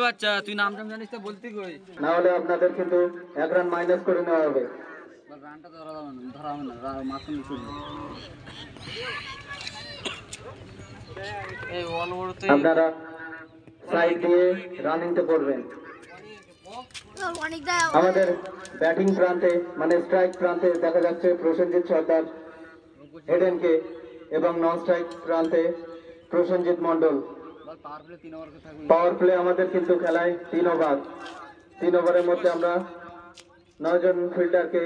বাচ্চা তুই নাম টাম জানিস তো বলতে কই না হলে আপনাদের কিন্তু 1 রান মাইনাস করে নেওয়া হবে। রানটা ধরা হবে না মাঝখানে ছুটবে। আপনারা সাইড দিয়ে রানিংটা করবেন। আমাদের ব্যাটিং প্রান্তে মানে স্ট্রাইক প্রান্তে দেখা যাচ্ছে প্রসেনজিৎ সরকার হেডেনকে এবং নন স্ট্রাইক প্রান্তে প্রসেনজিৎ মন্ডল। পাওয়ার প্লে আমাদের কিন্তু খেলায় 3 ওভার। 3 ওভারের মধ্যে আমরা 9 জন ফিল্ডারকে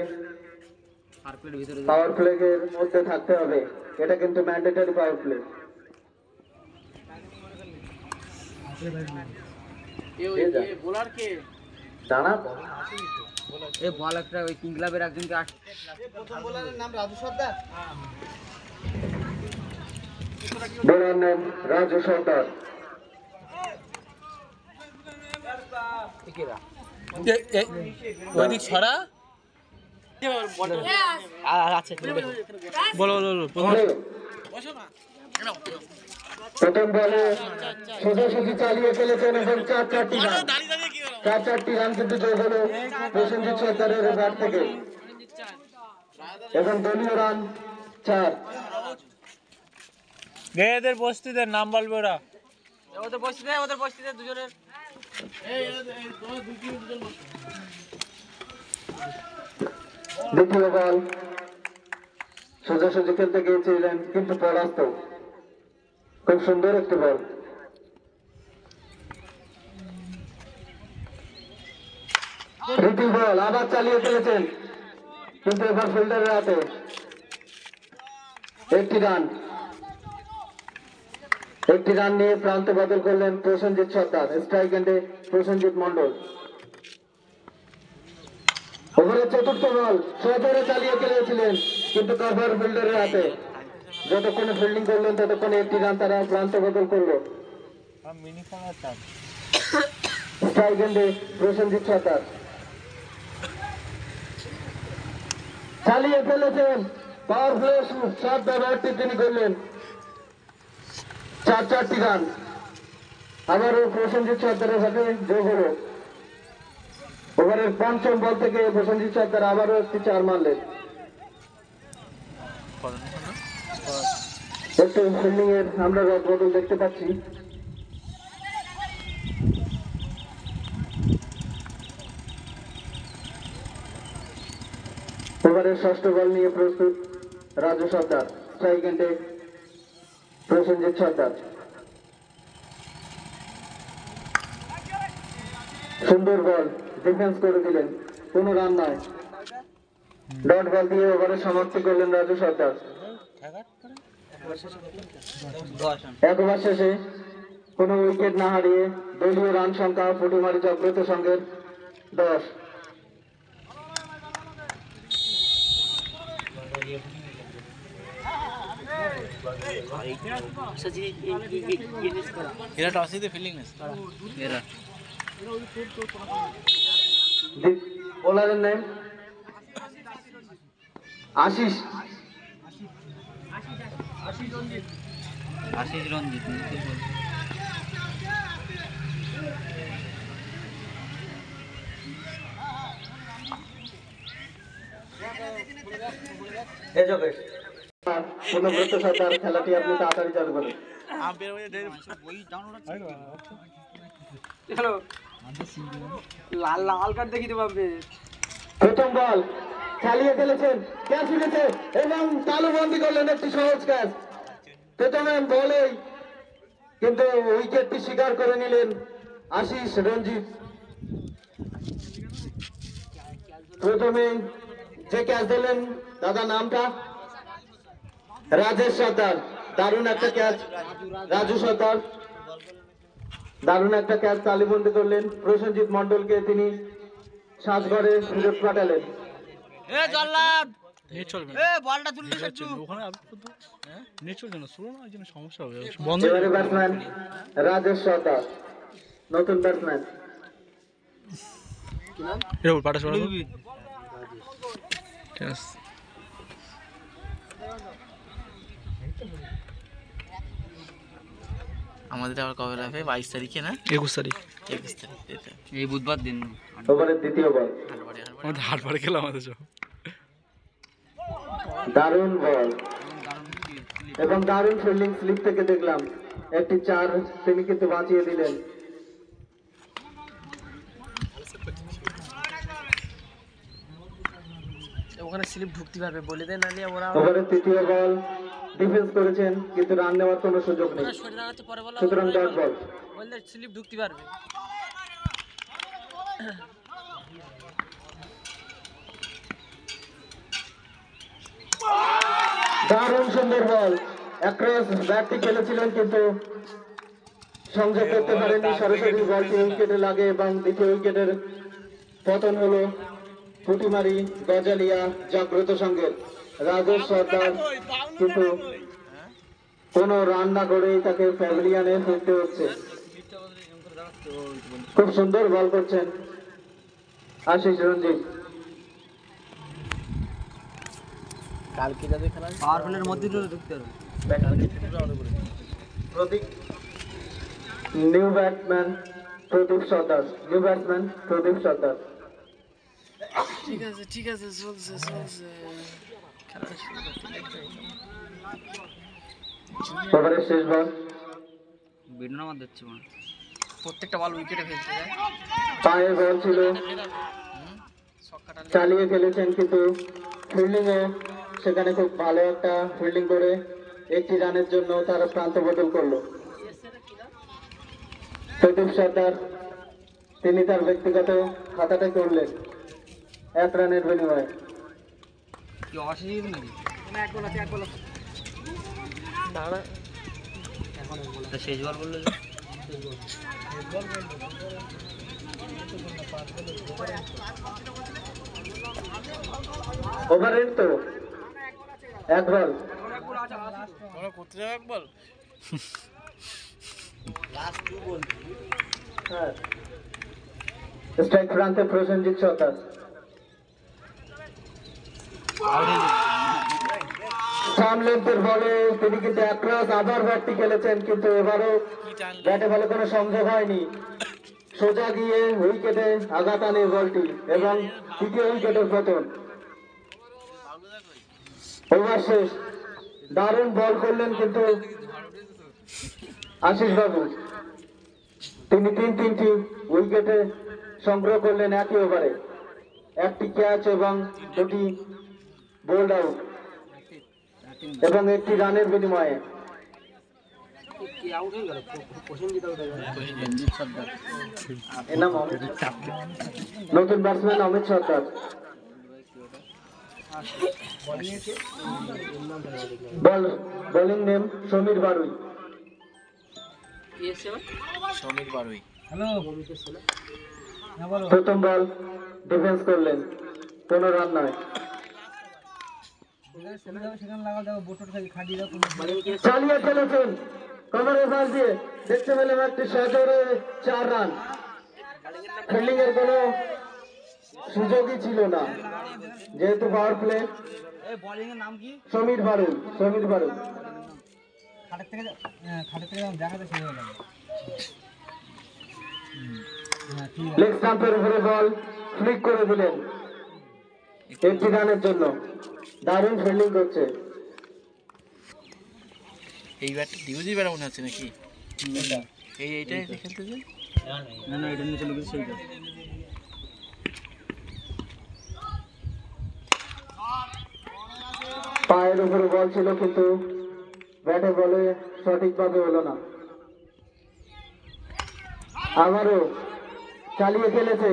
পাওয়ার প্লে এর মধ্যে থাকতে হবে। এটা কিন্তু ম্যান্ডেটরি পাওয়ার প্লে। বোলার কে দাঁড়া এ বল একটা ওই কিং ক্লাবের একজনকে প্রথম বোলারের নাম রাজু সর্দার। বোলার নাম রাজু সর্দার। ওইদিক ছড়া আছে বলো প্রথম বলে সোজাসুজি চালিয়ে ফেলেছেন এবং 4-4টি রান কিন্তু যোগ হলো প্রসেনজিৎ সরকারের ব্যাট থেকে এবং দলীয় রান 4। এদের বস্তিদের নাম বলবে ওরা ওদের বসতিতে দুজনের দ্বিতীয় বল সোজাসুজি খেলতে গিয়েছিলেন কিন্তু পরাস্ত। খুব সুন্দর একটি বল। তৃতীয় বল আবার চালিয়ে ফেলেছেন কিন্তু এবার ফিল্ডারের হাতে। 1টি রান নিয়ে প্রান্ত বদল করলেন প্রসেনজিৎ সরকার। স্ট্রাইক এন্ডে প্রসেনজিৎ মন্ডল। ওভারের 4র্থ বল সজোরে চালিয়ে খেলেছিলেন কিন্তু কভার ফিল্ডারের হাতে। যতক্ষণে ফিল্ডিং করলেন ততক্ষণে 1টি রান তারা প্রান্ত বদল করলো। স্ট্রাইক এন্ডে প্রসেনজিৎ সরকার চালিয়ে ফেলেছেন। পাওয়ার প্লে শট ব্যবহারটি তিনি করলেন। 4-4টি রান আবারও প্রসেনজিৎ সরকারের সাথে যোগ হলো। ওভারের 5ম বল থেকে প্রসেনজিৎ সরকার আবারও একটি 4 মারলেন। একটু ফিল্ডিং এর আমরা বদল দেখতে পাচ্ছি। ওভারের 6ষ্ঠ বল নিয়ে প্রস্তুত রাজু সর্দার। স্ট্রাইক এন্ডে প্রসেনজিৎ সরকার। সুন্দর বল ডিফেন্স করে দিলেন, কোনো রান নয়। ডট বল দিয়ে ওভারের সমাপ্তি করলেন রাজু সরকার। 1 ওভার শেষে কোনো উইকেট না হারিয়ে দলীয় রান সংখ্যা পুটুমারি চক্রবর্তী সংঘের 10। এরা টসিতে ফিল্ডিং এরা বোলারের নেম আশিস রঞ্জিত। পুনব্রত সরকার খেলাটি আপনি তাড়াতাড়ি চালু করেন। লাল কার্ড দেখি দেবো। প্রথম বল চালিয়ে ফেলেছেন, ক্যাচ উঠেছে এবং তালুবন্দি করলেন একটি সহজ ক্যাচ। প্রথমে বলেই কিন্তু উইকেটটি স্বীকার করে নিলেন আশিস রঞ্জিত। প্রথমে যে ক্যাচ দিলেন দাদা নামটা রাজেশ সর্দার। দারুণ একটা ক্যাচ রাজু সর্দার, দারুণ একটা ক্যাচ তালিবন্দি করলেন। প্রসেনজিৎ মন্ডলকে তিনি সাজঘরে সুযোগ পাঠালেন। ব্যাটসম্যান রাজেশ সর্দার, নতুন ব্যাটসম্যান। আমাদের আবার কবে লাগবে? 22 তারিখে না 21 তারিখ? 21 তারিখ এই বুধবার দিন। ওভারের দ্বিতীয় বল, আমাদের হাটবারে খেলা আমাদের সব। দারুণ বল এবং দারুণ ফিল্ডিং। স্লিপ থেকে দেখলাম একটি 4 তিনি কিন্তু বাঁচিয়ে দিলেন। ওখানে স্লিপ ঢুকতে পারবে বলে দেন, নালে ওরা ওভারের তৃতীয় বল, ডিফেন্স করেছেন কিন্তু রান নেওয়ার কোনো সুযোগ নেই, শরীর লাগাতে পরে বলা সুতরাং ডট বল। বললে স্লিপ ঢুকতে পারবে। দারুণ সুন্দর বল, অ্যাক্রস ব্যাটটি খেলেছিলেন কিন্তু সংযোগ করতে পারেননি। সরাসরি বলটি উইকেটে লাগে এবং দ্বিতীয় উইকেটের পতন হলো পুটিমারি গজালিয়া জাগ্রত সঙ্গের রাজেশ সর্দার, কিন্তু কোনো রান না করেই তাকে প্যাভিলিয়নে ফিরতে হচ্ছে। খুব সুন্দর বল করছেন আশিস রঞ্জিত। কালকে যাবে খেলা, পাওয়ার প্লের মধ্যে ঢুকতে পারবে। প্রদীপ নিউ ব্যাটসম্যান প্রদীপ সর্দার, নিউ ব্যাটসম্যান প্রদীপ সর্দার। ঠিক আছে চলছে খেলাটা শুরু করতে। ওভারের শেষ বল, বিডন আমার দিচ্ছে মনে হয়। প্রত্যেকটা বল উইকেটে ফেলতে যায়। পায়ের বল ছিল, চালিয়ে খেলেছেন কিন্তু ফিল্ডিং এ সেখানে খুব ভালো একটা ফিল্ডিং করে একটি রানের জন্য তারা প্রান্ত বদল করলো। প্রদীপ সর্দার তিনি তার ব্যক্তিগত খাতাটা করলেন 1 রানের বিনিময়ে। কি অসুবিধা নাকি? তা শেষ বল বললো যে ওভারের তো 1 বল, করতে যাবে এক বল। হ্যাঁ স্ট্রাইক প্রান্তে প্রসেনজিৎ সর্দার। স্টাম্প লেন্থের বলে তিনি কিন্তু অ্যাক্রস আবার ব্যাটটি খেলেছেন কিন্তু এবারও ব্যাটে বলে কোনো সংযোগ হয়নি, সোজা গিয়ে উইকেটে আঘাত আনে বলটি এবং তৃতীয় উইকেটের পতন। ওভার শেষ, দারুণ বল করলেন কিন্তু আশিস বাবু, তিনি 3টি উইকেটে সংগ্রহ করলেন একই ওভারে, 1টি ক্যাচ এবং 2টি বোল্ড আউট এবং 1টি রানের বিনিময়ে। এর নাম নতুন batsman Amit Sardar. Bowling name Samir Barui. Samir Barui. প্রথম বল ডিফেন্স করলেন, কোনো রান নয়। চালিয়ে খেলেছেন কভারের পাশ দিয়ে, দেখতে পেলাম একটি সজোরে 4 রান। ফিল্ডিং এর কোনো সুযোগই ছিল না যেহেতু পাওয়ার প্লে। বোলিং এর নাম কি? সমীর বারুই, সমীর বারুই। খাটের থেকে দেখাতে শুরু হলো। লেগ স্টাম্পের উপরে বল ফ্লিক করে দিলেন 1টি রানের জন্য। দারুণ ফিল্ডিং করছে। এই ব্যাটটা ডিউজি ব্যাট মনে হচ্ছে নাকি? এইটাই খেলতে যায় না এটা নিচে লুকিয়ে সেইটা। পায়ের উপরে বল ছিল কিন্তু ব্যাটে বলে সঠিকভাবে হলো না। আবারও চালিয়ে খেলেছে,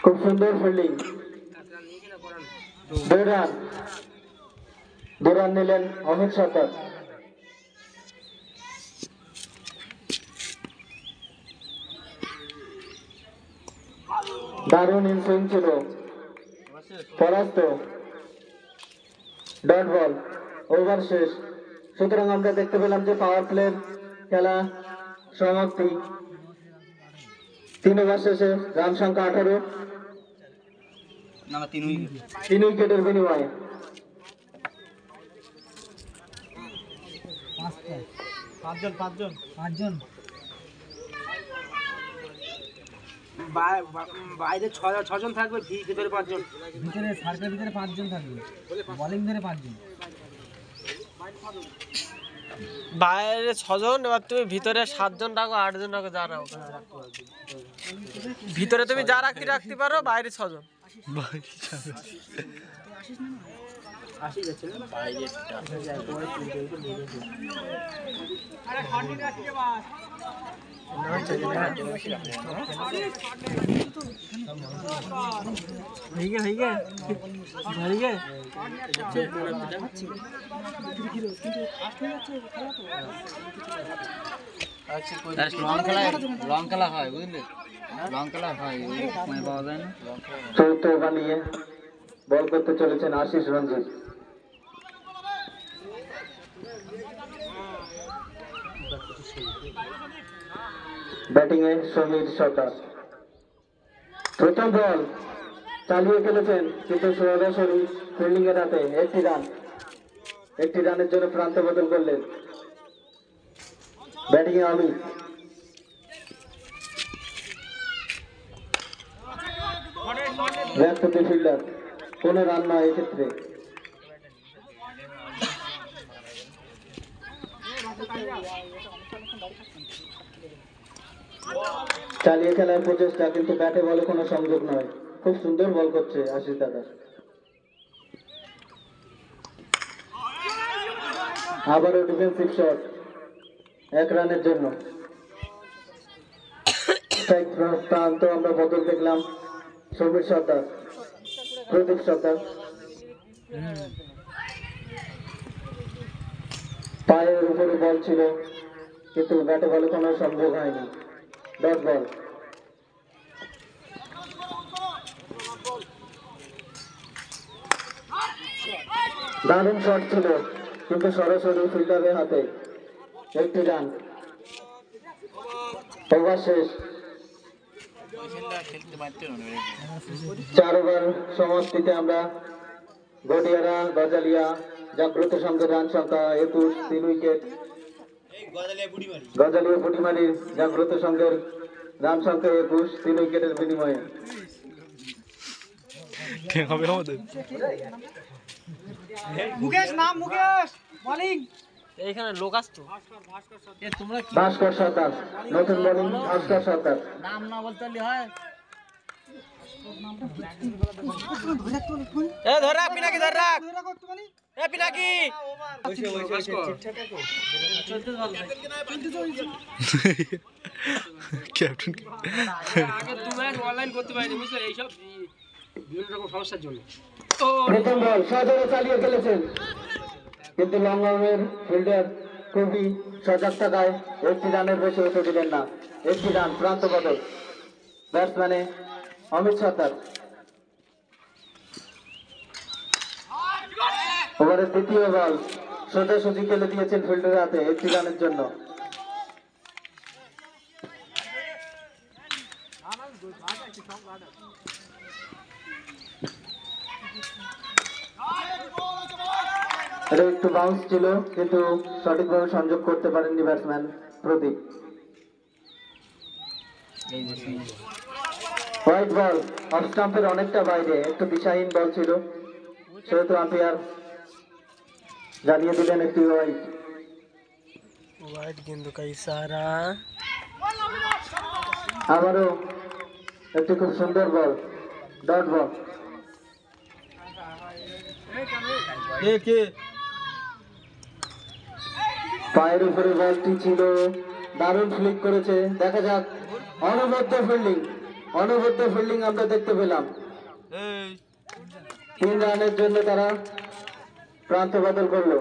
খুব সুন্দর ফিল্ডিং। 2 রান নিলেন অমিত সর্দার। দারুণ ইনসুইং ছিল, পরাস্ত, ডট বল। ওভার শেষ, সুতরাং আমরা দেখতে পেলাম যে পাওয়ার প্লের খেলা সমাপ্তি। 3 ওভার শেষে রান সংখ্যা 18, না 3 উইকেট। 3 উইকেটের বিনিময়ে। পাঁচজন বাইরে ছজন থাকবে, ভিতরে 5 জন, ভিতরে সার্কের ভিতরে 5 জন থাকবে, বোলিং ধরে 5 জন, বাইরে 6 জন, এবার তুমি ভিতরে 7 জন রাখো, 8 জন রাখো, যা রাখো। ভিতরে তুমি যা রাখতে পারো, বাইরে 6 জন। লং খেলা হয় বুঝলে, লং খেলা হয়, ওই সময় পাওয়া যায় না। চতুর্থ ওভার নিয়ে বল করতে চলেছেন আশিস রঞ্জিত। ব্যাটিং এ সমীর সরকার। প্রথম বল চালিয়ে খেলেছেন, কিন্তু সরাসরি ফিল্ডিং এর হাতে একটি রানের জন্য প্রান্ত বদল করলেন। ব্যাটিং এ অমিত। ব্যর্থ ফিল্ডার, কোনো রান নয় এক্ষেত্রে। চালিয়ে খেলার প্রচেষ্টা, কিন্তু ব্যাটে বলে কোনো সংযোগ নয়। খুব সুন্দর বল করছে আশিস দাদা। আবারও ডিফেন্সিভ শট, 1 রানের জন্য। প্রান্ত আমরা বদল দেখলাম, সমীর সর্দার, প্রদীপ সর্দার। পায়ের উপরে বল ছিল, কিন্তু ব্যাটে বলে কোনো সংযোগ হয়নি। Dot ball. দারুণ শট ছিল, কিন্তু সরাসরি ফিল্ডারের হাতে। 1টি রান। ওভার শেষ। 4 ওভার সমাপ্তিতে আমরা গডিয়ারা গজালিয়া জাগ্রত সংঘের রান সংখ্যা 21, 3 উইকেট। গজালিয়া পুটিমারির জাগ্রত সংঘের রান সংখ্যা 21, 3 উইকেটের বিনিময়ে। এইখানে লোক আসতো। ভাস্কর সরকার, নতুন বোলিং ভাস্কর সরকার। নাম না বলতে হয়। ধর রাখ পিনাকি, ধর রাখ পিনাকি। ক্যাপ্টেন আগে তুমি অনলাইন করতে পারিনি, বুঝলে, এইসব বিভিন্ন রকম সমস্যার জন্য। প্রথম বল সজোরে চালিয়ে খেলেছেন, কিন্তু লং আর্মের ফিল্ডার খুবই সজাগ থাকায় 1টি রানের বেশি হতে দিলেন না। 1টি রান, প্রান্ত বদল। ব্যাটসম্যানে অমিত সর্দার। ওভারের দ্বিতীয় বল সোজাসুজি খেলে দিয়েছেন ফিল্ডারের হাতে, 1টি রানের জন্য। এটা একটু বাউন্স ছিল, কিন্তু সঠিকভাবে সংযোগ করতে পারেননি batsman Pradeep. White ball, off স্টাম্পের অনেকটা বাইরে, একটু দিশাহীন বল ছিল, সেহেতু আম্পায়ার জানিয়ে দিলেন একটি হোয়াইট। কিন্তু ইশারা। আবারও একটি খুব সুন্দর বল, ডট বল। পায়ের উপরে বলটি ছিল, দারুণ ফ্লিক করেছে। দেখা যাক, অনবদ্য ফিল্ডিং আমরা দেখতে পেলাম। 3 রানের জন্য তারা প্রান্ত বদল করলো।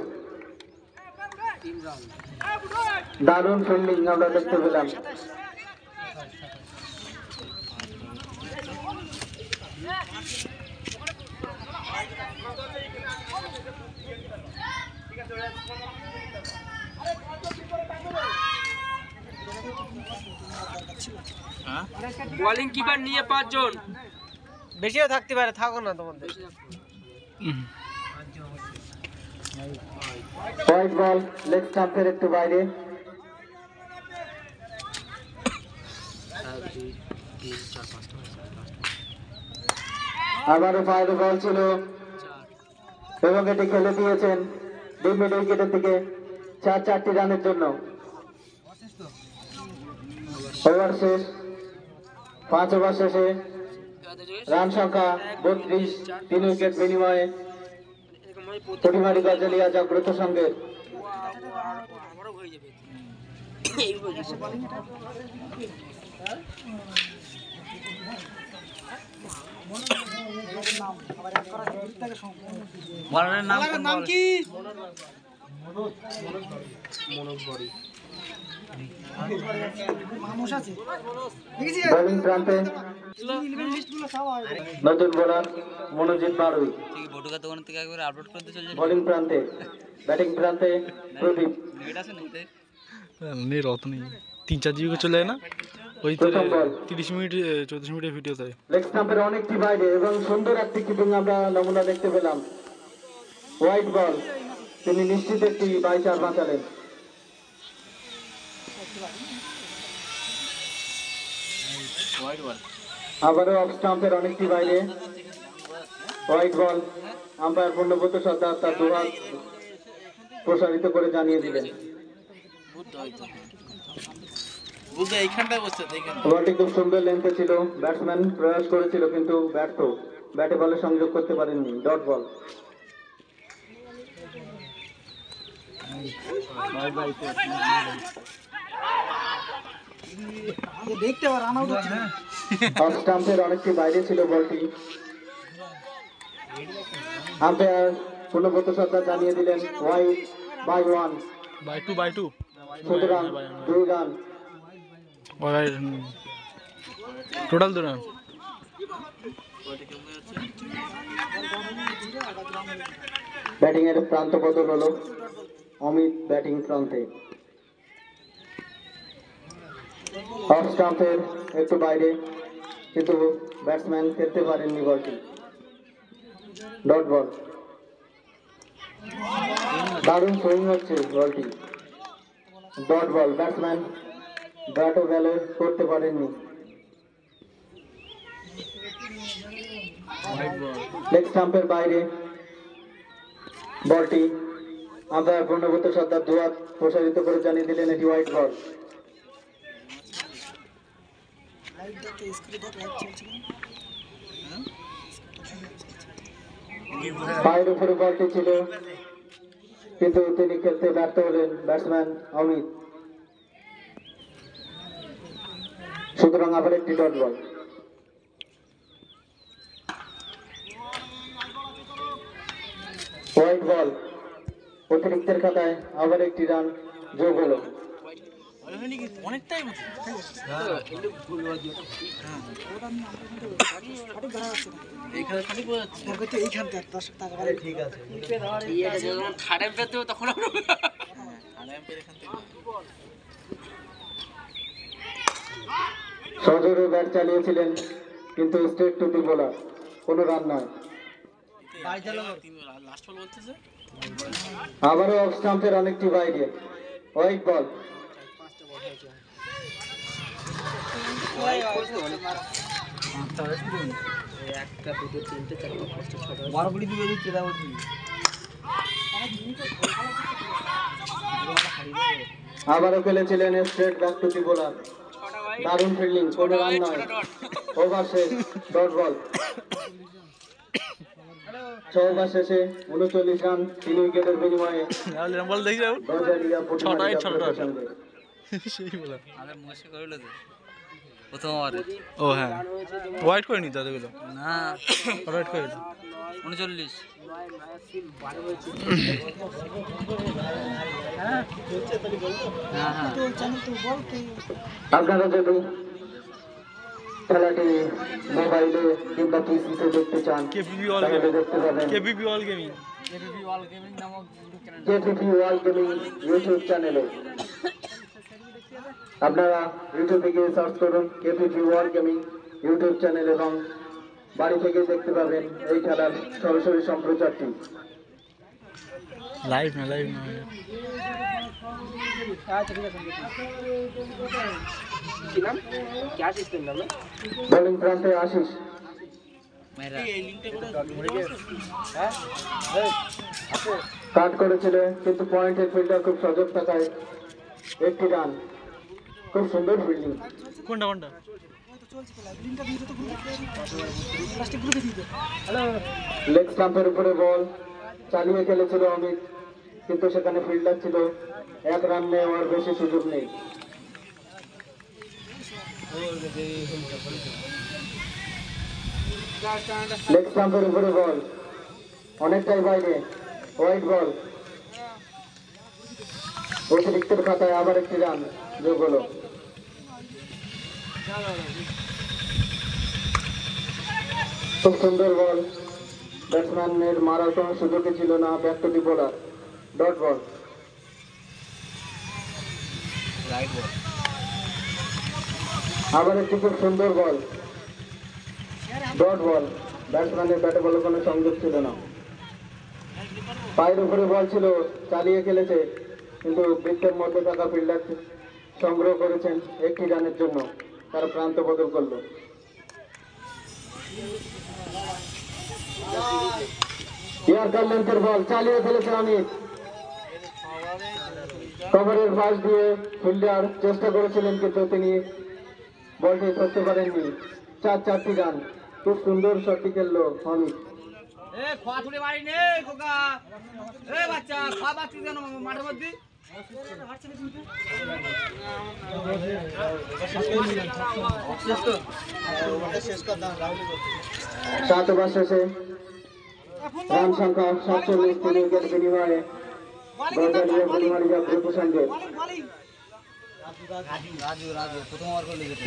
দারুণ ফিল্ডিং আমরা দেখতে পেলাম। হ্যাঁ বোলিং কিপার নিয়ে 5 জন। বেশিও থাকতে পারে, থাকো না তোমাদের। হোয়াইট বল লেগ স্টাম্পের একটু বাইরে। আবারও ফায়ার বল ছিল এবং এটি খেলে দিয়েছেন মিড উইকেটের দিকে 4 রানের জন্য। ওভার শেষ, 5 ওভার শেষে রান সংখ্যা 32, 3 উইকেট বিনিময়ে পটিমারি গজালিয়া জাগ্রত সঙ্গে আমারও হয়ে যাবে। বলারের নাম কি? বোলিং প্রান্তে নতুন বোলার মনোজিৎ বারুই। বটুকা দোকান থেকে একবার আপলোড করতে চলে যাবে। বোলিং প্রান্তে, ব্যাটিং প্রান্তে প্রদীপ। নেট আছে নেটে নেই রত নেই, 3-4 জিবি চলে যায় না ওই তো প্রথম বল 30 মিনিট 34 মিনিটের ভিডিও তাই। লেগ স্টাম্পের অনেকটি বাইরে এবং সুন্দর একটি কিপিং আমরা নমুনা দেখতে পেলাম। হোয়াইট বল, তিনি নিশ্চিত একটি 22 বাঁচালেন। হোয়াইট বল আবারও অফ স্টাম্পের অনেকটি বাইরে হোয়াইট বল। আম্পায়ার পূর্ণব্রত সর্দার তার দুহাত প্রসারিত করে জানিয়ে দিলেন। বুঝতে এইখানটায় বসছে এইখানে। বলটি খুব সুন্দর লেন্থে ছিল, ব্যাটসম্যান প্রয়াস করেছিল কিন্তু ব্যর্থ, ব্যাটে বলে সংযোগ করতে পারেননি। Dot ball. অফ স্টাম্পের অনেকটি বাইরে ছিল বলটি। আম্পায়ার পূর্ণব্রত সর্দার জানিয়ে দিলেন হোয়াইট বাই 1, বাই 2 সুতরাং 2 রান। Total 2 run. ব্যাটিং এর প্রান্ত বদল হলো, অমিত ব্যাটিং প্রান্তে। অফ স্টাম্পের একটু বাইরে কিন্তু ব্যাটসম্যান খেলতে পারেননি বলটি। Dot ball. দারুণ সুইং হচ্ছে বলটি। ডট বল, ব্যাটসম্যান ব্যাটও ব্যালে করতে পারেননি। লেগ স্টাম্পের বাইরে বলটি। আম্পায়ার পূর্ণব্রত সর্দার দুহাত প্রসারিত করে জানিয়ে দিলেন এটি হোয়াইট বল। পায়ের উপরে বলটি ছিল কিন্তু তিনি খেলতে ব্যর্থ হলেন, ব্যাটসম্যান অমিত। সুতরাং আবার একটি ডট বল। হোয়াইট বল, অতিরিক্তের খাতায় আবার একটি রান যোগ হলো। অনেকটাই এইখানে খালি বোঝা যাচ্ছে। খারাপ পেতো তখন সজোরে ব্যাট চালিয়েছিলেন কিন্তু স্ট্রেট টু দি বোলার, কোনো রান নয়। লাস্ট বল বলতেছে আবারও অফ স্টাম্পের অনেকটি বাইরে হোয়াইট বল। আবারও খেলেছিলেন straight back to the bowler, দারুণ ফিল্ডিং, কোনো রান নয়। ওভার শেষ, ডট বল। 6 ওভার শেষে 39 রান, 3 উইকেটের বিনিময়ে বল দেখি যাও গজালিয়া পটিমারি জাগ্রত সঙ্গে। সেই বলা আরে মুশকিল করল তো প্রথম ওভারে। ও হ্যাঁ হোয়াইট করে নি তাদের গুলো না হোয়াইট করে নি 39 হ্যাঁ হ্যাঁ আপনারা যদি খেলাটি মোবাইলে কিংবা পিসিতে দেখতে চান কেপিপি অল তাহলে দেখতে পাবেন কেপিপি অল গেমিং কেপিপি ওয়াল গেমিং নামক YouTube channel. KPP world gaming YouTube চ্যানেলে। আপনারা ইউটিউবে গিয়ে সার্চ করুন KPP world gaming YouTube channel এবং বাড়ি থেকে দেখতে পাবেন এই খেলার সরাসরি সম্প্রচারটি। লাইভ না কি নাম क्या सिस्टम नाम है বোলিং প্রান্তে আশিস কাট করেছিল, কিন্তু পয়েন্টের ফিল্ডার খুব সজাগ থাকায় একটি রান। খুব সুন্দর ফিল্ডিং। কোনটা লেগ স্টাম্পের উপরে বল চালিয়ে খেলেছিল অমিত, কিন্তু সেখানে ফিল্ডার ছিল, এক রান নেওয়ার বেশি সুযোগ নেই। লেগ স্টাম্পের উপরে বল অনেকটাই বাইরে, হোয়াইট বল। অতিরিক্তের খাতায় আবার একটি রান যোগ হলো। খুব সুন্দর বল, ব্যাটসম্যানের মারার কোনো সুযোগই ছিল না। Back to the bowler, dot ball. আবার একটি খুব সুন্দর বল, ডট বল। ব্যাটসম্যানের ব্যাটে বলে কোনো সংযোগ ছিল না। পায়ের উপরে বল ছিল, চালিয়ে খেলেছে, কিন্তু বৃত্তের মধ্যে থাকা ফিল্ডার সংগ্রহ করেছেন একটি রানের জন্য। তারা প্রান্ত বদল করলো। ইয়ার্কার লেন্থের বল চালিয়ে ফেলেছে অমিত। কভারের পাশ দিয়ে ফিল্ডার চেষ্টা করেছিলেন, কিন্তু তিনি বলটি ধরতে পারেননি। 4টি রান। খুব সুন্দর শটটি খেললো অমিত। সাত ওভার শেষে রান সংখ্যা 47, 3 উইকেট বিনিময়ে বজায় পরিমাণিকা প্রসঙ্গে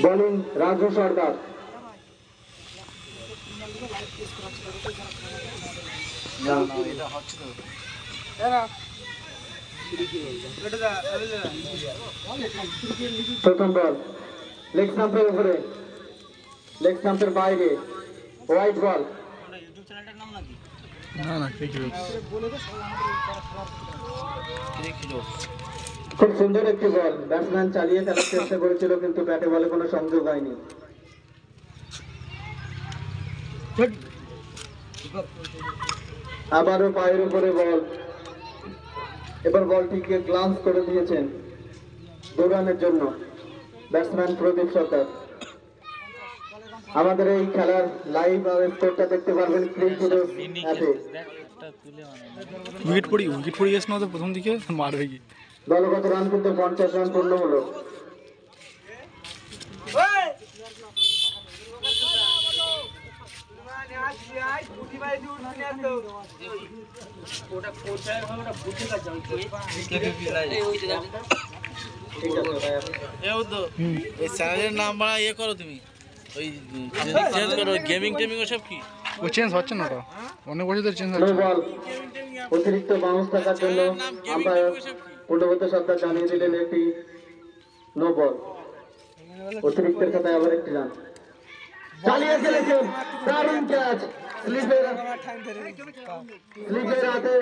বোলিং রাজু সরকার। প্রথম বল লেগ স্টাম্পের উপরে, লেগ স্টাম্পের বাইরে, হোয়াইট বল। খুব সুন্দর একটি বল, ব্যাটসম্যান চালিয়ে খেলার চেষ্টা করেছিল, কিন্তু ব্যাটে বলে কোনো সংযোগ হয়নি। আবারও পায়ের উপরে বল, এবার বলটিকে গ্লান্স করে দিয়েছেন 2 রানের জন্য ব্যাটসম্যান প্রদীপ সরকার। আমাদের এই খেলার লাইভ স্কোরটা দেখতে পারবেন ক্রিক ভিডিও অ্যাপে। উইকেট পড়ে গেছে না তো প্রথম দিকে, মারবে কি? দলগত রান কিন্তু 50 রান পূর্ণ হলো। এই চ্যানেলের নাম বাড়া ইয়ে করো তুমি, ওই চেঞ্জ করো, গেমিং টেমিং ওসব কি ও চেঞ্জ হচ্ছে না, ওটা অনেক বছর ধরে চেঞ্জ হচ্ছে। বল অতিরিক্ত বাউন্স থাকার জন্য আম্পায়ার পূর্ণবত সত্তা জানিয়ে দিলেন একটি নো বল। অতিরিক্তের খাতায় আবার একটি রান। চালিয়ে খেলেছেন, দারুণ ক্যাচ। স্লিপের হাতে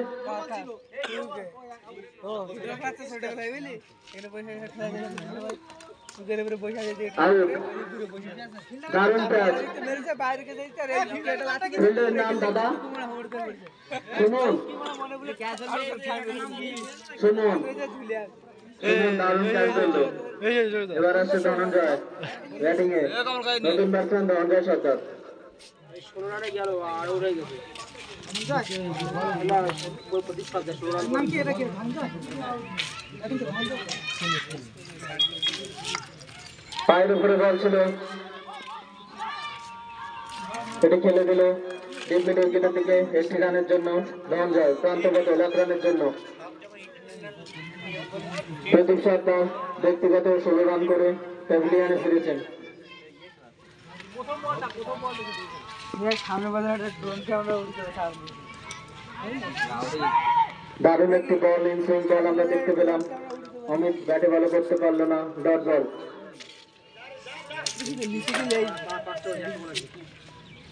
দারুণ ক্যাচ। ফিল্ডের নাম দাদা সুমন, দারুণ ক্যাচ করলো। এবার আসছে ধনঞ্জয় ব্যাটিং এ, নতুন ব্যাটসম্যান ধনঞ্জয় সরকার। 16 রানে গেল আর উড়ে গেছে। পায়ের উপরে বল ছিল, এটি খেলে দিল ডিপ মিড উইকেটের দিকে। 1টি রানের জন্য ধনঞ্জয়, প্রান্ত বদল 1 রানের জন্য। প্রদীপ সরকার ব্যক্তিগত 16 রান করে প্যাভিলিয়নে ফিরেছেন। দারুণ একটি বল, ইনসুইং বল আমরা দেখতে পেলাম। অমিত ব্যাটে বলে করতে পারলো না, ডট বল।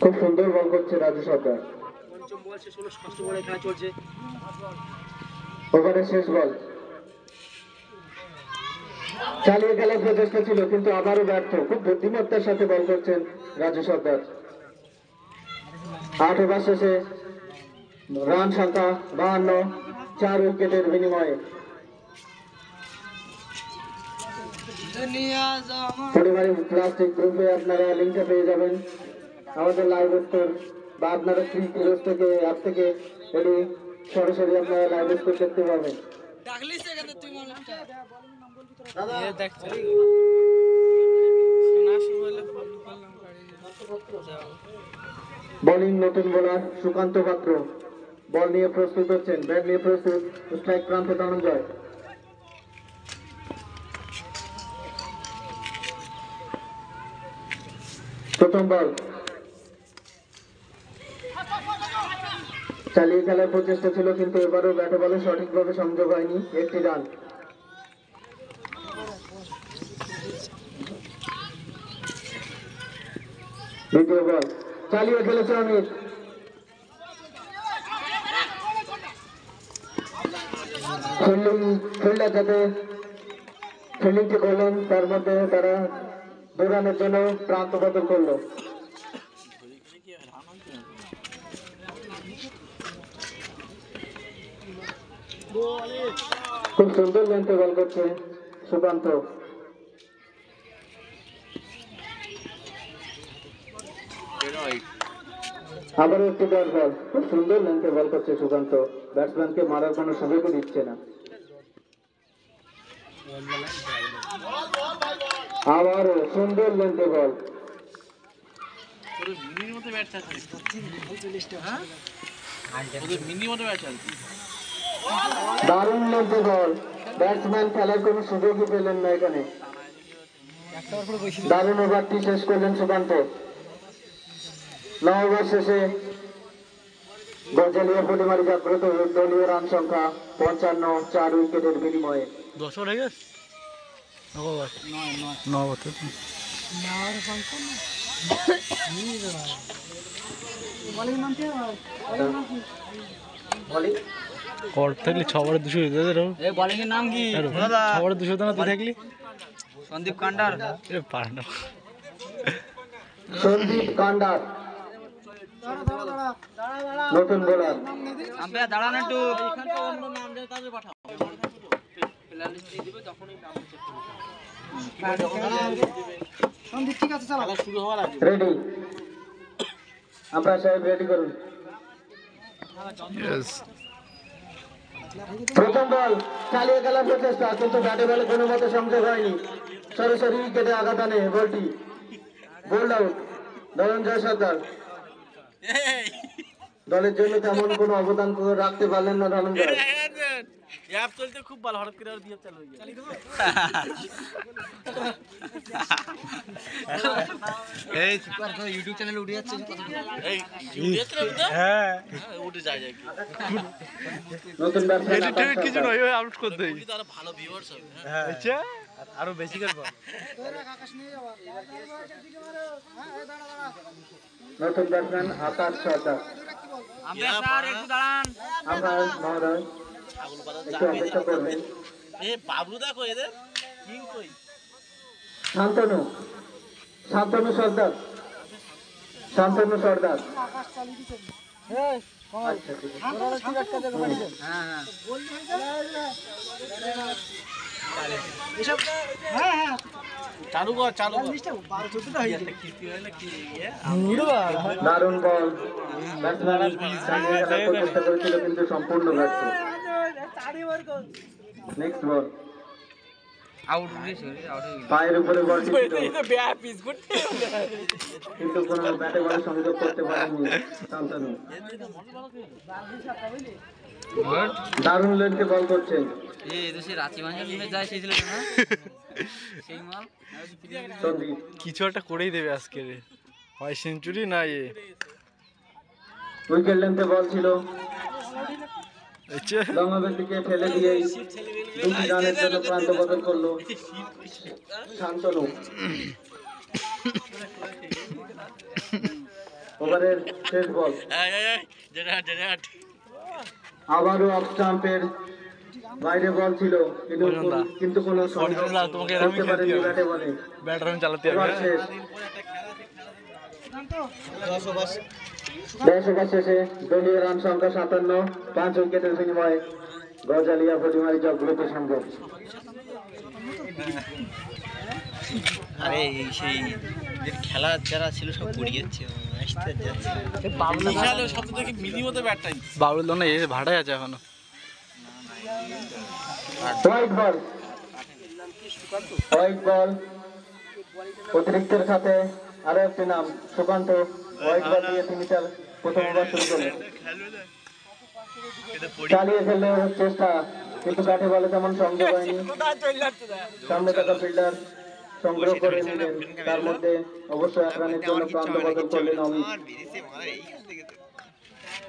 খুব সুন্দর বল করছে রাজু সরকার। পঞ্চম বল শেষ হলো, ষষ্ঠ বলে খেলা চলছে। ওভারের শেষ বল। চালিয়ে খেলার প্রচেষ্টা ছিল কিন্তু আবারও ব্যর্থ। খুব বুদ্ধিমত্তার সাথে বল করছেন রাজু সরকার। 8 ওভার শেষে রান সংখ্যা 52, 4 উইকেটের বিনিময়ে। পরিবারের প্লাস্টিক গ্রুপে আপনারা লিঙ্কটা পেয়ে যাবেন আমাদের লাইভ স্কোর, বা আপনারা ফ্রি ক্লোজ থেকে অ্যাপ থেকে এটি সরাসরি আপনারা লাইভ স্কোর দেখতে পাবেন। বোলিং নতুন বোলার সুকান্ত পাত্র বল নিয়ে প্রস্তুত হচ্ছেন, ব্যাট নিয়ে প্রস্তুত। স্ট্রাইক প্রান্তে ধনঞ্জয়। প্রথম বল। চালিয়ে খেলার প্রচেষ্টা ছিল কিন্তু এবারও ব্যাটে বলে সঠিকভাবে সংযোগ হয়নি, একটি রান। দ্বিতীয় বল। চালিয়ে খেলেছে অমিত। ফিল্ডার যাতে ফিল্ডিংটি করলেন তার মধ্যে তারা 2 রানের জন্য প্রান্ত বদল করলো। খুব সুন্দর লেন্থে বল করছে সুকান্ত। আবারও একটি ডট বল। খুব সুন্দর লেন্থে বল করছে সুকান্ত, ব্যাটসম্যানকে মারার কোনো সুযোগও দিচ্ছে না। আবারও সুন্দর লেন্থে বল। দারুণ লেন্থে বল, ব্যাটসম্যান খেলার কোনো সুযোগই পেলেন না এখানে। দারুণ ওভারটি শেষ করলেন সুকান্ত। 9 ওভার শেষে গজালিয়া পরিমারি জাগ্রত দলীয় রান সংখ্যা 55, 4 উইকেটের বিনিময়ে। 10 ওভার হয়ে গেছে? 9 ওভার তো থাকলে 6 ওভারে 200 দিতে হবে। এই বোলিং এর নাম কি? 6 ওভারে 200 দানা তুই থাকলি সন্দীপ কান্ডার। পারে না। সন্দীপ কান্ডার নতুন বোলার। আম্পায়ার দাঁড়ান একটু। রেডি, আম্পায়ার সাহেব রেডি করুন। প্রথম বল। চালিয়ে খেলার প্রচেষ্টা কিন্তু ব্যাটে বলে কোনো মতে সংযোগ হয়নি, সরাসরি উইকেটে আঘাত আনে বলটি। বোল্ড আউট ধনঞ্জয় সরকার। দলের জন্য তেমন কোনো অবদান রাখতে পারলেন না ধনঞ্জয়। অ্যাপ চলতে খুব ভালো, হঠাৎ করে আর দিয়ে চালু হয়ে গেল। এই ইউটিউব চ্যানেলে উঠে যাচ্ছে। এই হ্যাঁ উঠে যায় যায় নতুন ব্যাটসম্যান এডিট কিছু নয়, ওই আপলোড করে দেই আরো ভালো ভিউয়ার্স হবে। হ্যাঁ আচ্ছা আরো বেশি করব। নতুন ব্যাটসম্যান আকাশ সরকার। আমরা স্যার একটু দাঁড়ান। আমরা মহোদয় একটু অপেক্ষা করবেন। এ বাবলু দেখো এদের কিং কই। শান্তনু, শান্তনু সর্দার, শান্তনু সর্দার। আচ্ছা ঠিক আছে। চালু কর চালু কর। দারুণ বল, ব্যাটসম্যান চালিয়ে খেলার চেষ্টা করেছিল কিন্তু সম্পূর্ণ ব্যর্থ। নেক্সট বল। আউট হয়ে গেছে, আউট হয়ে গেছে। পায়ের উপরে বল কিন্তু কোনো ব্যাটে বলে সংযোগ করতে পারেনি শান্তনু। দারুণ লেন্থে বল করছেন এই এদেশে রাঁচি ভাঙা নিয়ে যায় সেই ছিল না সেই মাল। সন্দীপ। কিছু একটা করেই দেবে আজকে, হয় সেঞ্চুরি না এ। উইকেট লেন্থে বল ছিল লং অফের দিকে ফেলে দিয়েই 2টি রানের জন্য প্রান্ত বদল করলো শান্তনু। ওভারের শেষ বল, আবারও অফ স্টাম্পের বাইরে বল ছিল, কিন্তু কোনো করতে পারেনি ব্যাটে বলে। ওভার শেষ, 10 ওভার শেষে দলীয় রান সংখ্যা 57, 5 উইকেটের বিনিময়ে গজালিয়া ফটিমারি জব গ্রুপের সঙ্গে। আরে সেই খেলা যারা ছিল সব পড়িয়েছে বাবুল তো না এসে ভাড়ায় আছে এখনো। হোয়াইট বল, হোয়াইট বল, অতিরিক্তের সাথে আরো একটি নাম সুকান্ত। হোয়াইট বল দিয়ে তিনি তার প্রথম ওভার শুরু করলেন। চালিয়ে ফেললে চেষ্টা, কিন্তু ব্যাটে বলে তেমন সংযোগ হয়নি। সামনে থাকা ফিল্ডার সংগ্রহ করে নিলেন, তার মধ্যে অবশ্য 1 রানের জন্য প্রান্ত বদল করলেন অমিত।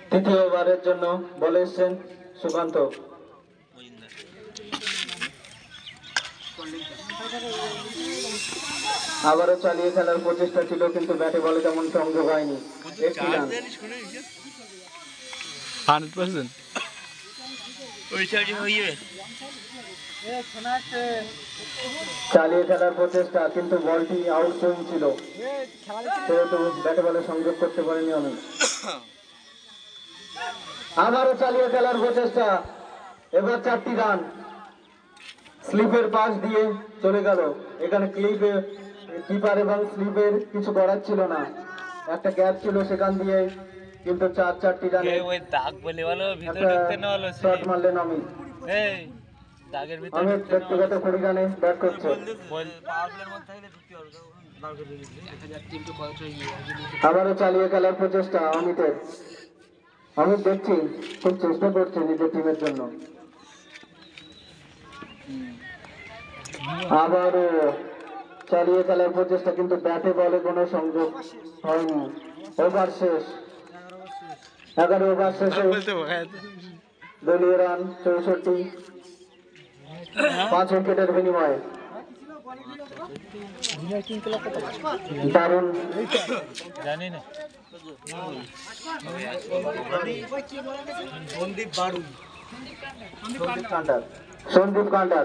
তৃতীয় ওভারের জন্য বলে এসছেন সুকান্ত। আবারও চালিয়ে খেলার প্রচেষ্টা ছিল, কিন্তু ব্যাটে বলে তেমন সংযোগ হয়নি। 1টি রান। 100%। চালিয়ে খেলার প্রচেষ্টা, কিন্তু বলটি আউট সুইং ছিল, সেহেতু ব্যাটে বলে সংযোগ করতে পারেনি আমি। আবারও চালিয়ে খেলার প্রচেষ্টা, এবার 4টি রান। স্লিপের পাশ দিয়ে চলে গেল, এখানে কিপার এবং স্লিপের কিছু করার ছিল না, একটা গ্যাপ ছিল সেখান দিয়ে, কিন্তু 4টি রানে শট মারলেন অমিত। অমিত ব্যক্তিগত 20 রানে ব্যাট করছে। আবারও চালিয়ে খেলার প্রচেষ্টা অমিতের। অমিত দেখছি খুব চেষ্টা করছে নিজের টিমের জন্য। আবারও চালিয়ে খেলার প্রচেষ্টা, কিন্তু ব্যাটে বলে কোনো সংযোগ হয়নি। ওভার শেষ, 11 ওভার শেষে দলীয় রান 64, 5 উইকেটের বিনিময়ে। দারুণ সন্দীপ কান্ডার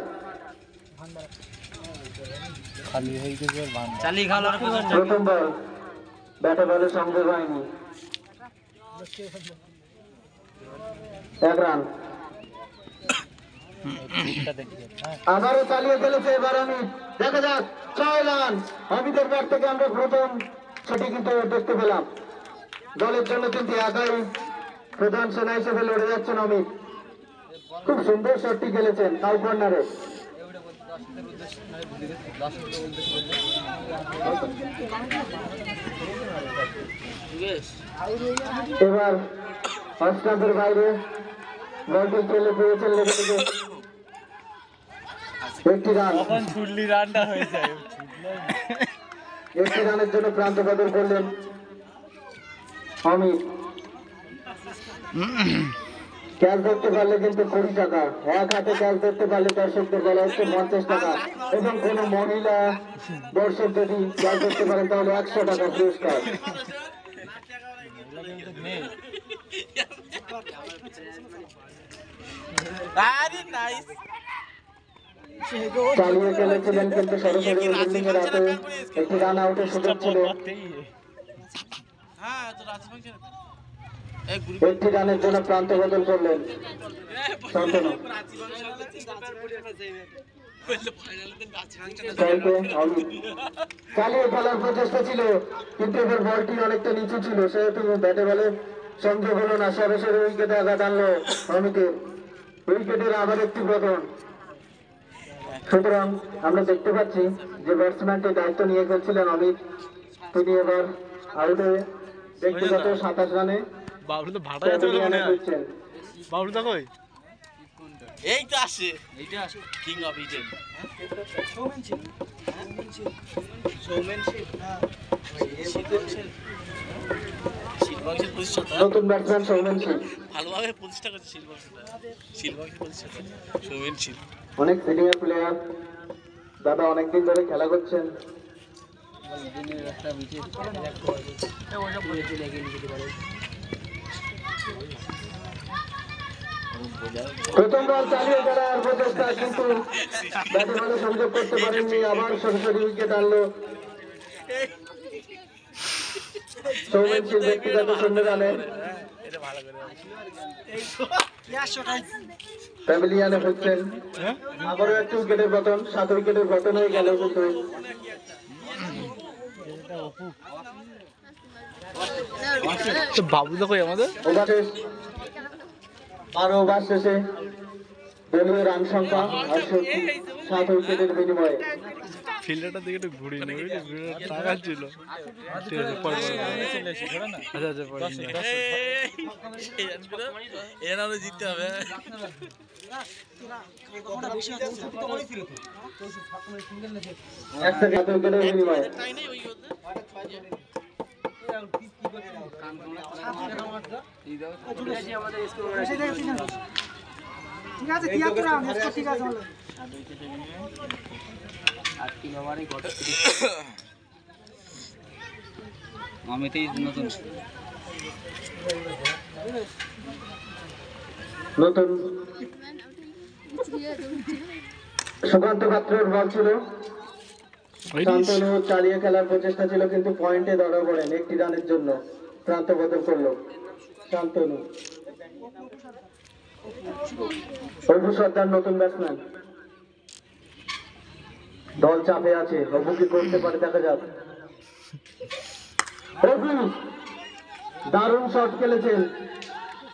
প্রথম বল, ব্যাটে বলে সংযোগ হয়নি, 1 রান। আবারও চালিয়ে ফেলেছে এবার অমিত, দেখা যাক 6 রান। অমিতের ব্যাট থেকে আমরা প্রথম ছুটি কিন্তু দেখতে পেলাম। দলের জন্য কিন্তু একাই প্রধান সেনা হিসেবে লড়ে যাচ্ছেন অমিত। খুব সুন্দর শটটি খেলেছেন কাউ কর্নারে। এবার অফ স্টাম্পের বাইরে বলটি খেলে পেয়েছেন লেগে থেকে 1টি রান। 1টি রানের জন্য প্রান্ত বদল করলেন অমিত। ক্যাচ ধরতে পারলে কিন্তু 20 টাকা, এক হাতে ক্যাচ ধরতে পারলে দর্শকদের বলা হচ্ছে 50 টাকা, এবং কোন মহিলা দর্শক যদি ক্যাচ ধরতে পারেন তাহলে 100 টাকা পুরস্কার। চালিয়ে খেলেছিলেন, কিন্তু সরাসরি বিল্ডিং এর হাতে 1টি রান আউটের সুযোগ ছিল। 1টি রানের জন্য প্রান্ত বদল করলেন শান্তনু। চালিয়ে খেলার প্রচেষ্টা ছিল, কিন্তু এবার বলটি অনেকটা নিচু ছিল, সেহেতু ব্যাটে বলে সংযোগ হলো না। সরাসরি উইকেটে আঘাত আনলো অমিতের। উইকেটের আবার একটি পতন। সুতরাং আমরা দেখতে পাচ্ছি যে ব্যাটসম্যানটি দায়িত্ব নিয়ে খেলছিলেন অমিত, তিনি এবার আউটে ব্যক্তিগত 27 রানে বাবলু তো ভাড়ায় আছে বলে মনে হয়। বাবলু তো কই? এই তো আসে, এইটা আসে কিং অফ ইডেন। সৌমেনশিপ শিলবংশের প্রতিষ্ঠাতা নতুন ব্যাটসম্যান সৌমেন শীল। ভালোভাবে প্রতিষ্ঠা করছে শিলবংশটা, শিলবংশের প্রতিষ্ঠাতা সৌমেন শীল। অনেক সিনিয়র প্লেয়ার, দাদা অনেকদিন ধরে খেলা করছেন। প্রথম বল চালিয়ে খেলার প্রচেষ্টা, কিন্তু ব্যাটে বলে সংযোগ করতে পারেননি। আবার সরাসরি উইকেট আনলো সৌমেন শীল ব্যক্তিগত 0 রানে। প্যাভিলিয়ানে হচ্ছেন আবারও একটি উইকেটের পতন, 7 উইকেটের পতন হয়ে গেল। তো বাবু দেখো আমাদের ওভার শেষ, 12 ওভার শেষে দলীয় রান সংখ্যা 7 উইকেটের বিনিময়ে। ফিল্ডারটার দিকে একটু ঘুরিয়ে নেবে, টাকা ছিল। ঠিক আছে, পরে আচ্ছা আচ্ছা পরে এর নামে জিততে হবে। 1 সেকেন্ড 7 উইকেটের বিনিময়ে। আমিতেই নতুন নতুন সুকান্ত পাত্রের বল ছিল। শান্তনু চালিয়ে খেলার প্রচেষ্টা ছিল, কিন্তু পয়েন্টে ধরা পড়েন। 1টি রানের জন্য প্রান্ত বদল করলো শান্তনু। অপু সর্দার নতুন ব্যাটসম্যান, দল চাপে আছে। অপু কি করতে পারে দেখা যাক। অপু দারুণ শট খেলেছেন,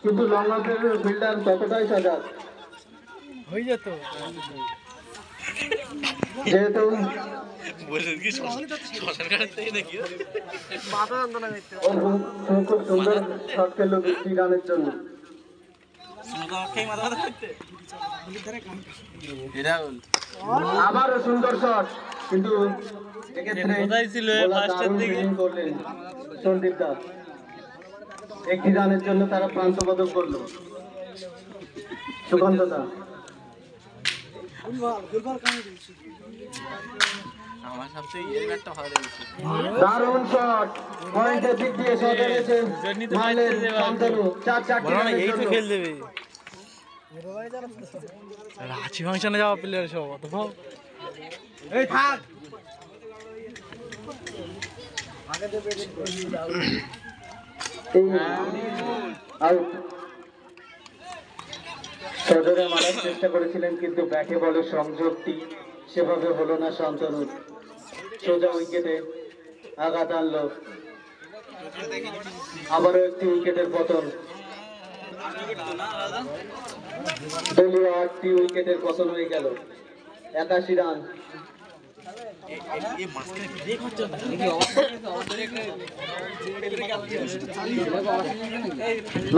কিন্তু লং অফের ফিল্ডার ততটাই সজাগ। হয়ে যেত যেহেতু বলছেন কি শ্মশান ঘাটের থেকে নাকি অপু খুব সুন্দর শট খেললো 2টি রানের জন্য। আবারও সুন্দর শট, কিন্তু এক্ষেত্রে বোলার দারুণ ফিল্ডিং করলেন সন্দীপ দা। 1টি রানের জন্য তারা প্রান্ত বদল করলো সুকান্ত দা। আমার সবচেয়ে ইয়ে ব্যাটটা ভালো লেগেছে। দারুণ শট, পয়েন্টের দিক দিয়ে শট এনেছে মাইলের শান্তনু। 4-4টি রানের এই তো জন্য। খেল দেবে রাঁচি ফাংশনে যাওয়া প্লেয়ার সব অত ভাব। এই থাক আউট। সজোরে মারার চেষ্টা করেছিলেন, কিন্তু ব্যাটে বলের সংযোগটি সেভাবে হলো না শান্তনুর। সোজা উইকেটে আঘাত আনলো। আবারও একটি উইকেটের পতন। দলীয় 8টি উইকেটের পতন হয়ে গেল। 81 রান।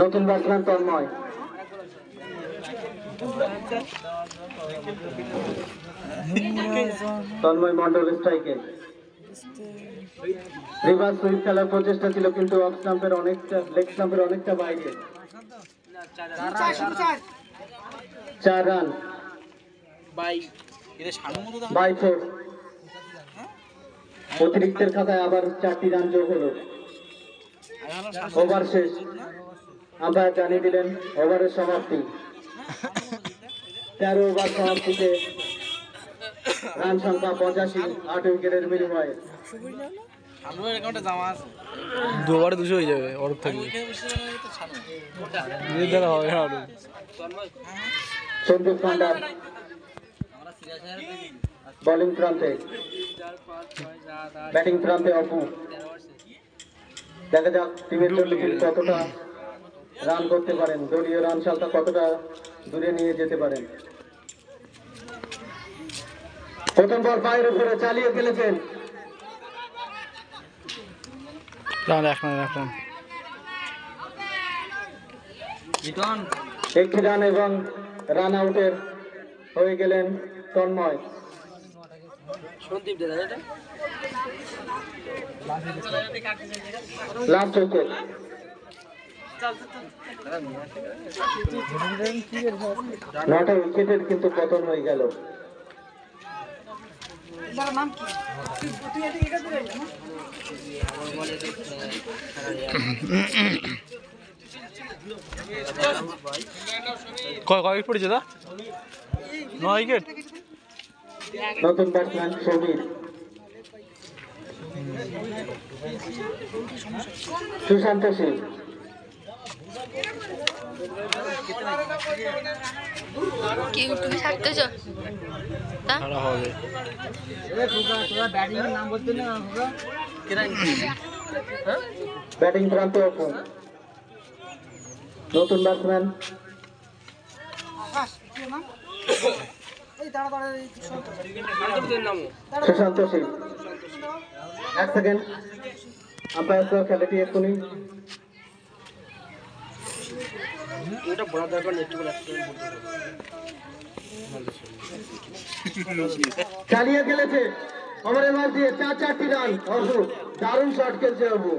নতুন ব্যাটসম্যান তন্ময়। তন্ময় মন্ডল স্ট্রাইকে। রিভার্স সুইপ খেলার প্রচেষ্টা ছিল, কিন্তু অফ স্টাম্পের অনেকটা, লেগ স্টাম্পের অনেকটা বাইরে। 4 রান বাই 4। অতিরিক্তের খাতায় আবার 4টি রান যোগ হলো। ওভার শেষ, আম্পায়ার জানিয়ে দিলেন ওভারের সমাপ্তি। 13 ওভার সমাপ্তিতে রান সংখ্যা 85, 8 উইকেটের বিনিময়ে। দুবারে 200 হয়ে যাবে ওর থাকবে দ্বারা হবে না আরো। সন্দীপ পান্ডার বোলিং প্রান্তে, ব্যাটিং প্রান্তে অপু। দেখা যাক টিমের জন্য তিনি কতটা রান করতে পারেন, দলীয় রান সংখ্যা কতটা দূরে নিয়ে যেতে পারেন। প্রথম বল পায়ের উপরে চালিয়ে খেলেছেন। একটি রান এবং রান আউটের হয়ে গেলেন তন্ময়। Last wicket. নটা উইকেটের কিন্তু পতন হয়ে গেল। কয় উইকেট পড়েছে দা? 9 উইকেট। নতুন ব্যাটসম্যান সমীর, সুশান্ত সিং, কি তুমি থাকতেছো তা খেলা হবে। ব্যাটিং প্রান্তে অপু, নতুন batsman Sushanta Singh. 1 second, umpire সহ খেলাটি এক্ষুনি। চালিয়ে খেলেছে ওভারের মাঝ দিয়ে 4-4টি রান। অপু দারুণ শট খেলছে অপু।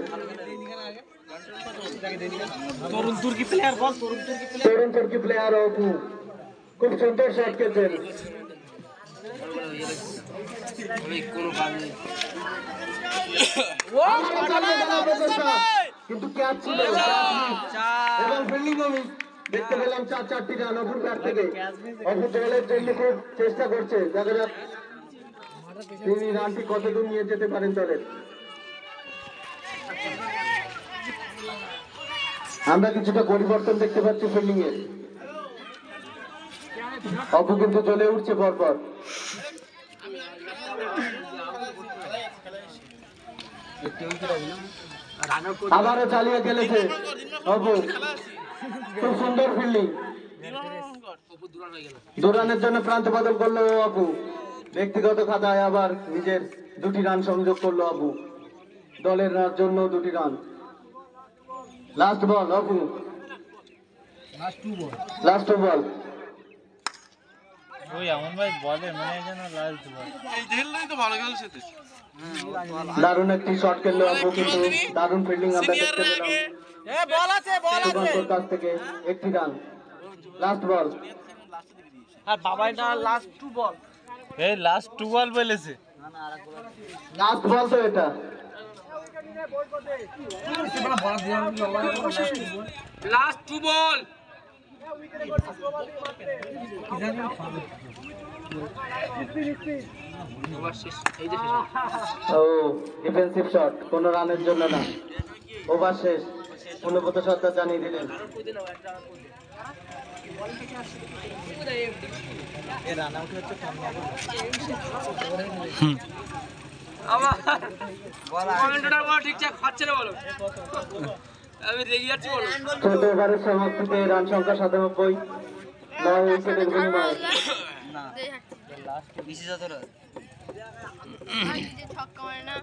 তরুণ তুর্কি প্লেয়ার অপু খুব সুন্দর শট খেলছেন। কিন্তু ক্যাচ ছিল এবং ফিল্ডিং মিস। দেখতে পেলাম 4-4টি রান অপুর ব্যাট থেকে। অপু দলের জন্য খুব চেষ্টা করছে, দেখা যাক তিনি রানটি কতদূর নিয়ে যেতে পারেন দলের। আমরা কিছুটা পরিবর্তন দেখতে পাচ্ছি ফিল্ডিং এ। অপু কিন্তু জ্বলে উঠছে পরপর। আবারও চালিয়ে খেলেছে অপু, খুব সুন্দর ফিল্ডিং। 2 রানের জন্য প্রান্ত বদল করলো অপু। ব্যক্তিগত খাতায় আবার নিজের 2টি রান সংযোগ করলো অপু। দলের জন্য 2টি রান। লাস্ট বল অপু, লাস্ট বল। ওই এমন ভাই বলে মনে হয় যেন লাস্ট বল। এই খেললেই তো ভালো খেলছে তো। দারুণ একটি শট খেললো অপু, কিন্তু দারুণ ফিল্ডিং আমরা দেখতে পেলাম। বল আছে সুকান্তর কাছ থেকে 1টি রান। লাস্ট বল। আর বাবাই না লাস্ট 2 বল। এই লাস্ট 2 বল বলেছে। লাস্ট বল তো এটা। লাস্ট 2 বল। ও ডিফেন্সিভ শট, কোনো রানের জন্য না। ওভার শেষ। অনুব্রত সর্দার জানিয়ে দিলেন। আমার কমেন্টটা বলো ঠিকঠাক হচ্ছে না বলো। আমি রেগে যাচ্ছি বলো। 14 ওভারের সমাপ্তিতে রান সংখ্যা 97, 9 উইকেটের বিনিময়ে। ছক্কা মারে না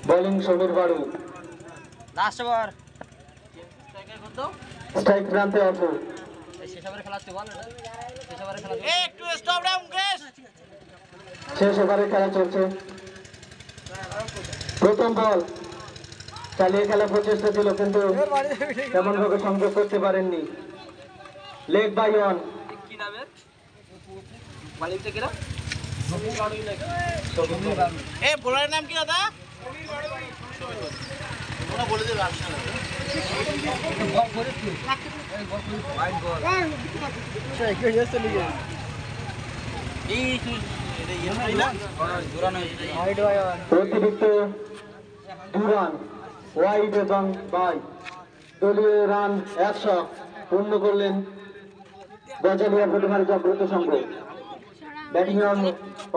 bowling Samir Baru, last over. Strike প্রান্তে অপু। একটু স্টপ রে মুকেশ। শেষ ওভারে খেলা চলছে। প্রথম বল, চালিয়ে খেলা প্রচেষ্টা ছিল কিন্তু তেমন ভাবে সংযোগ করতে পারেননি। Leg by on. কি নামে মালিকটা কিরা? এ বোলারের নাম কি দাদা? ওরা বলে দে রান। অতিরিক্ত 2 রান ওয়াইড এবং বাই। দলীয় রান 100 পূর্ণ করলেন গজালিয়া ফুটবল জাগ্রত সংঘ। ব্যাটিং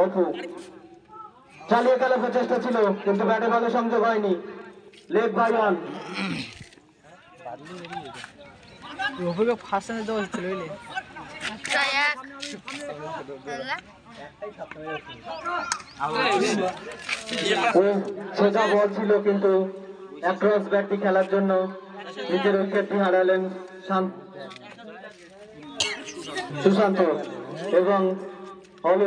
অপু, চালিয়ে খেলা প্রচেষ্টা ছিল কিন্তু ব্যাটে ভালো সংযোগ হয়নি। Leg by on. Okay first রানে দেওয়া হচ্ছিল বুঝলি। সোজা বল ছিল কিন্তু অ্যাক্রস ব্যাটটি খেলার জন্য নিজের উইকেটটি হারালেন সুশান্ত এবং অল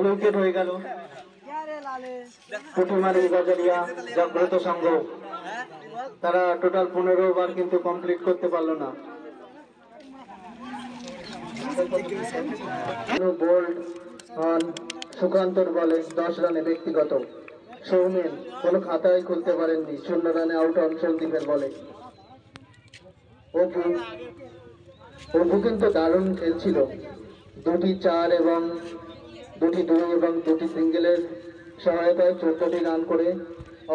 উইকেট হয়ে গেল। পুঁটিমারি গজারিয়া জাগ্রত সংঘ, তারা টোটাল 15 ওভার কিন্তু কমপ্লিট করতে পারলো না। বোল্ড অন সুকান্তর বলে 10 রানে ব্যক্তিগত। সৌমেন কোনো খাতায় খুলতে পারেননি, 0 রানে আউট অন সন্দীপের বলে। অপু কিন্তু দারুণ খেলছিল, 2টি 4 এবং 2টি 2 এবং 2টি সিঙ্গেলের সহায়তায় 14টি রান করে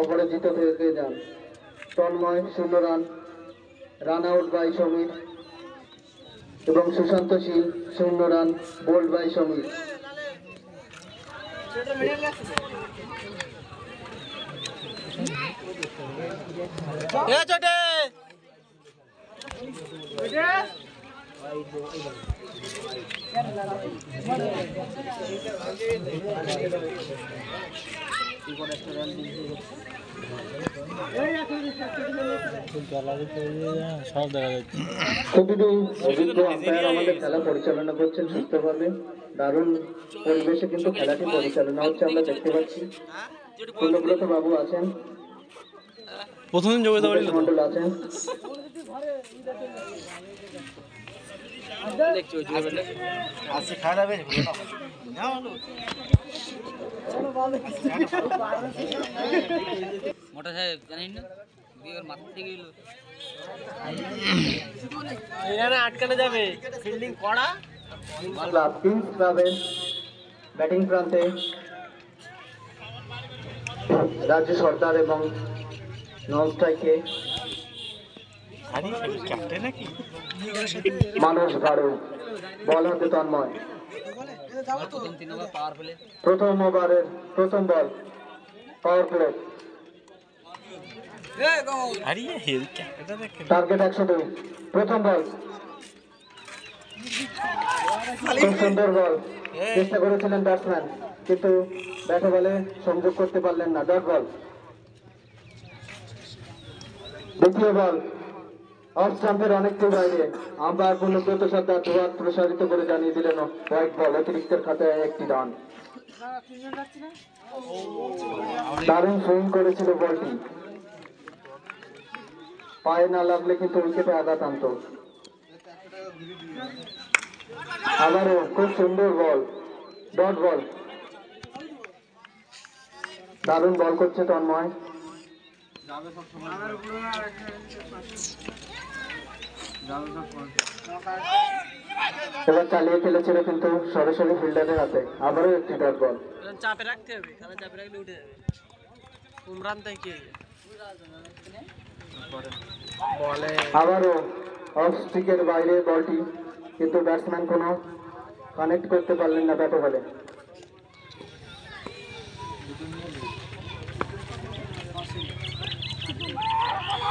অপরাজিত থেকে যান। Tanmoy 0 run, run out by Samir এবং Sushanta Shil 0 run, bowled by Samir. প্রতিদিন অভিজ্ঞ আম্পায়ার আমাদের খেলা পরিচালনা করছেন সুস্থভাবে, দারুণ পরিবেশে কিন্তু খেলাটি পরিচালনা হচ্ছে, আমরা দেখতে পাচ্ছি। কুলব্রত বাবু আছেন, প্রথম দিন যোগাযোগ মন্ডল আছেন। মোটা সাহেব জানিস না বিয়ের মাথা থেকে এলো এখানে আটকানো যাবে, ফিল্ডিং করা। ক্লাব কিংস ক্লাবের ব্যাটিং প্রান্তে রাজ্য সরকার এবং নন স্ট্রাইকে মানুষ গাড়ো, বল হাতে তন্ময়। প্রথম 3 ওভার পাওয়ার প্লে, প্রথম ওভারের প্রথম বল পাওয়ার প্লে, টার্গেট 102। প্রথম বল, খুব সুন্দর বল, চেষ্টা করেছিলেন ব্যাটসম্যান কিন্তু ব্যাটে বলে সংযোগ করতে পারলেন না। Dot ball. দ্বিতীয় বল অফ স্টাম্পের অনেকটু বাইরে, আম্পায়ার পুনব্রত সর্দার দুহাত প্রসারিত করে জানিয়ে দিলেন হোয়াইট বল, অতিরিক্তের খাতায় 1টি রান। দারুণ সুইং করেছিল বলটি, পায়ে না লাগলে কিন্তু উইকেটে আঘাত আনত। আবারও খুব সুন্দর বল, ডট বল, দারুণ বল করছে তন্ময়। এবার চালিয়ে ফেলেছিল কিন্তু সরাসরি ফিল্ডারের হাতে, আবারও 1টি ডট বল। চাপে রাখতে হবে, খেলা চাপে রাখলে উঠে যাবে। উমরান তাই কি বলে, আবারও অফ স্টিকের বাইরে বলটি, কিন্তু ব্যাটসম্যান কোনো কানেক্ট করতে পারলেন না ব্যাটে বলে।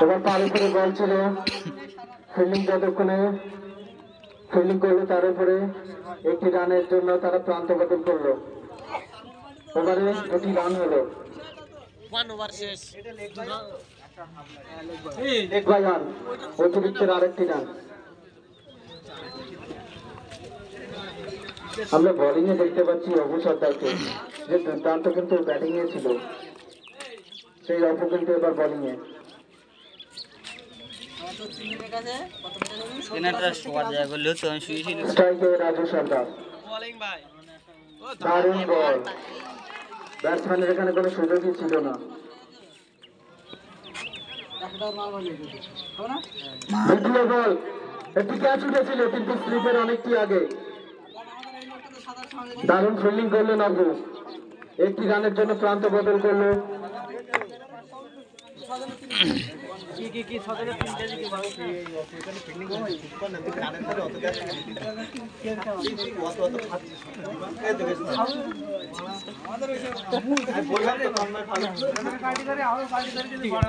এবার তার উপরে বল ছিল, ফিল্ডিং যতক্ষণে ফিল্ডিং করলো তার উপরে 1টি রানের জন্য তারা প্রান্ত বদল করলো। ওভারে 2টি রান হলো, 1 ওভার শেষ। এক বাই রান, অতিরিক্তের আরেকটি রান। আমরা বোলিং এ দেখতে পাচ্ছি অপু সর্দারকে, যে দুর্দান্ত কিন্তু ব্যাটিং এ ছিল, সেই অপু কিন্তু এবার বোলিং এ। স্ট্রাইকে রাজু সর্দার, দারুণ বল, ব্যাটসম্যানের এখানে কোনো সুযোগই ছিল না। দ্বিতীয় বল, একটি ক্যাচ উঠেছিল কিন্তু স্লিপের অনেকটি আগে, দারুণ ফিল্ডিং করলেন অপু, 1টি রানের জন্য প্রান্ত বদল করলো।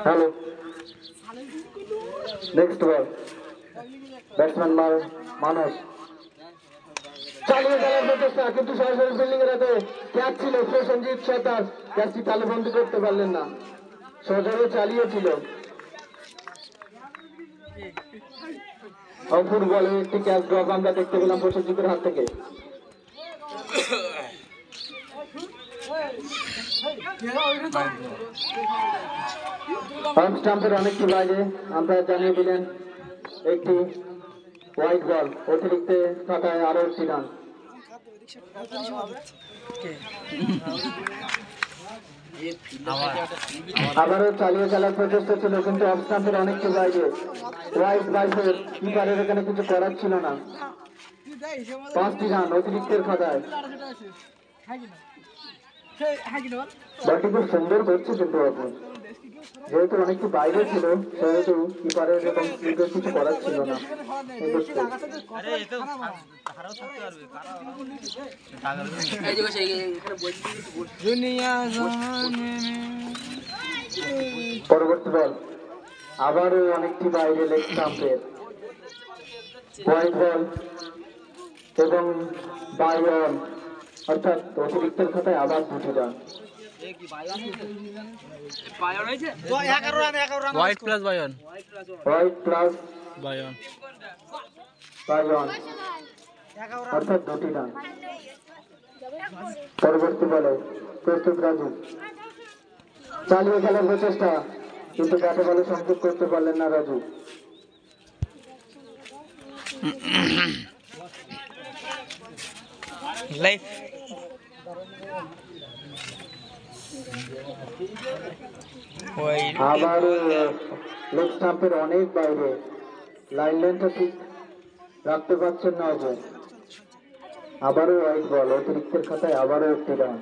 হ্যালো, নেক্সট বল, ব্যাটসম্যান মানুষ চালিয়ে যাওয়ার প্রচেষ্টা, কিন্তু সরাসরি ফিল্ডিং এর হাতে ক্যাচ ছিল। প্রসেনজিৎ সর্দার ক্যাচটি তালুবন্দী করতে পারলেন না, সজোরে চালিয়েছিল। অপুর বলে 1টি ক্যাচ ড্রপ আমরা দেখতে পেলাম প্রসেনজিতের হাত থেকে। অফ স্টাম্পের অনেকটি বাইরে আম্পায়ার জানিয়ে দিলেন একটি হোয়াইট বল, অতিরিক্ত খাতায় আরো একটি রান। আবারও চালিয়ে খেলার প্রচেষ্টা ছিল, কিন্তু অফ স্টাম্পের অনেকটি বাইরে, হোয়াইট বাইশের কিপারের এখানে কিছু করার ছিল না। 5টি রান অতিরিক্তের খাতায়। বলটি খুব সুন্দর করছে কিন্তু এখন, যেহেতু অনেকটি বাইরে ছিল সেহেতু কিপারের এবং স্লিপের কিছু করার ছিল না। পরবর্তী বল আবারও অনেকটি বাইরে, লেগ স্টাম্পের হোয়াইট বল এবং বাই অন, অর্থাৎ অতিরিক্তের খাতায় আবার 2টি রান। হোয়াইট প্লাস বায়ন, হোয়াইট প্লাস বায়ন, বাই অন, অর্থাৎ 2টি রান। পরবর্তী বলে প্রস্তুত রাজু, চালিয়ে খেলার প্রচেষ্টা, কিন্তু ব্যাটে বলে সংযোগ করতে পারলেন না রাজু। লাইফ আবারও লেগ স্টাম্পের অনেক বাইরে, লাইনটা ঠিক রাখতে পারছেন না অজয়। আবারও হোয়াইট বল, অতিরিক্তের খাতায় আবারও একটি রান।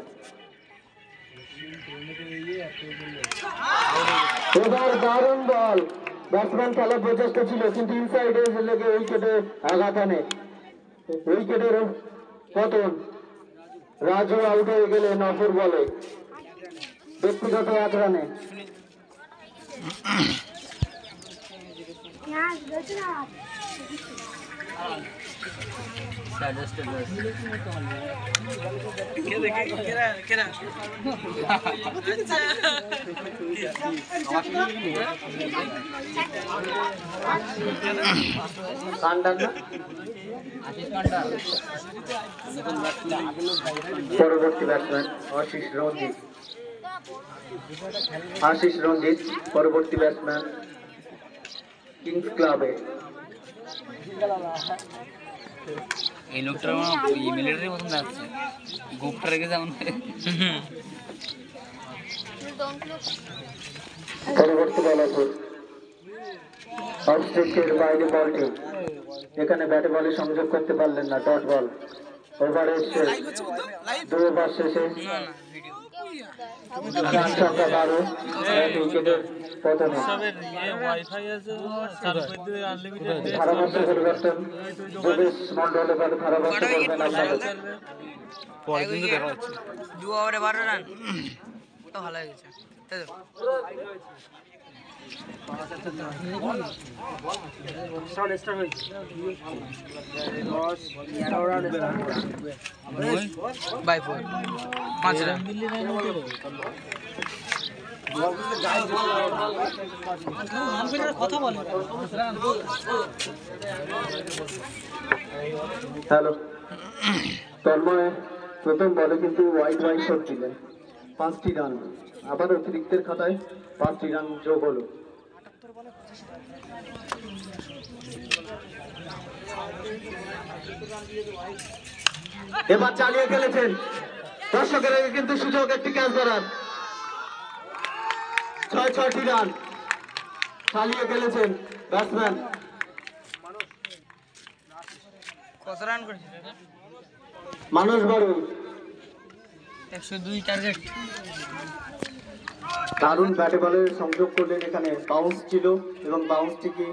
এবার দারুণ বল, ব্যাটসম্যান খেলার প্রচেষ্টা ছিল, কিন্তু ইনসাইডে লেগে উইকেটে আঘাত আনে, উইকেটের পতন। রাজু আউট হয়ে গেলেন অপর বলে, ব্যক্তিগত 1 রানে। পরবর্তী ব্যাটসম্যান আশিস রঞ্জিত, পরবর্তী ব্যাটসম্যান কিংস ক্লাবে। এই লোকটার মিলিটারির মতন লাগছে, গোপটা রেখে যেমন। পরবর্তী বল অফস্ট্রিকের বাইরে বলটি, এখানে ব্যাটে বলে সংযোগ করতে পারলেন না, ডট বল। ওভারের শেষ, 2 ওভার শেষে রান সংখ্যা 12, উইকেটের পতনে। ধারাভাষ্য পরিবর্তন, যোগেশ মন্ডল এবার ধারাভাষ্য করবেন আপনাদের। পরে কিন্তু দেখা যাচ্ছে 2 ওভারে 12 রান, তো ভালো হয়ে গেছে। By 4 5 run. হ্যালো, তন্ময় প্রথম বলে কিন্তু ওয়াইড শট দিলেন, 5টি রান। আবার অতিরিক্তের খাতায় 5টি রান যোগ হলো। এবার চালিয়ে খেলেছেন, দর্শকের কিন্তু সুযোগ একটি ক্যাচ ধরার। 6টি রান চালিয়ে খেলেছেন ব্যাটসম্যান। কত রান করেছে? মানুষ বাড়ুন 102 টার্গেট। দারুণ ব্যাটে বলে সংযোগ করলেন, এখানে বাউন্স ছিল এবং বাউন্সটিকে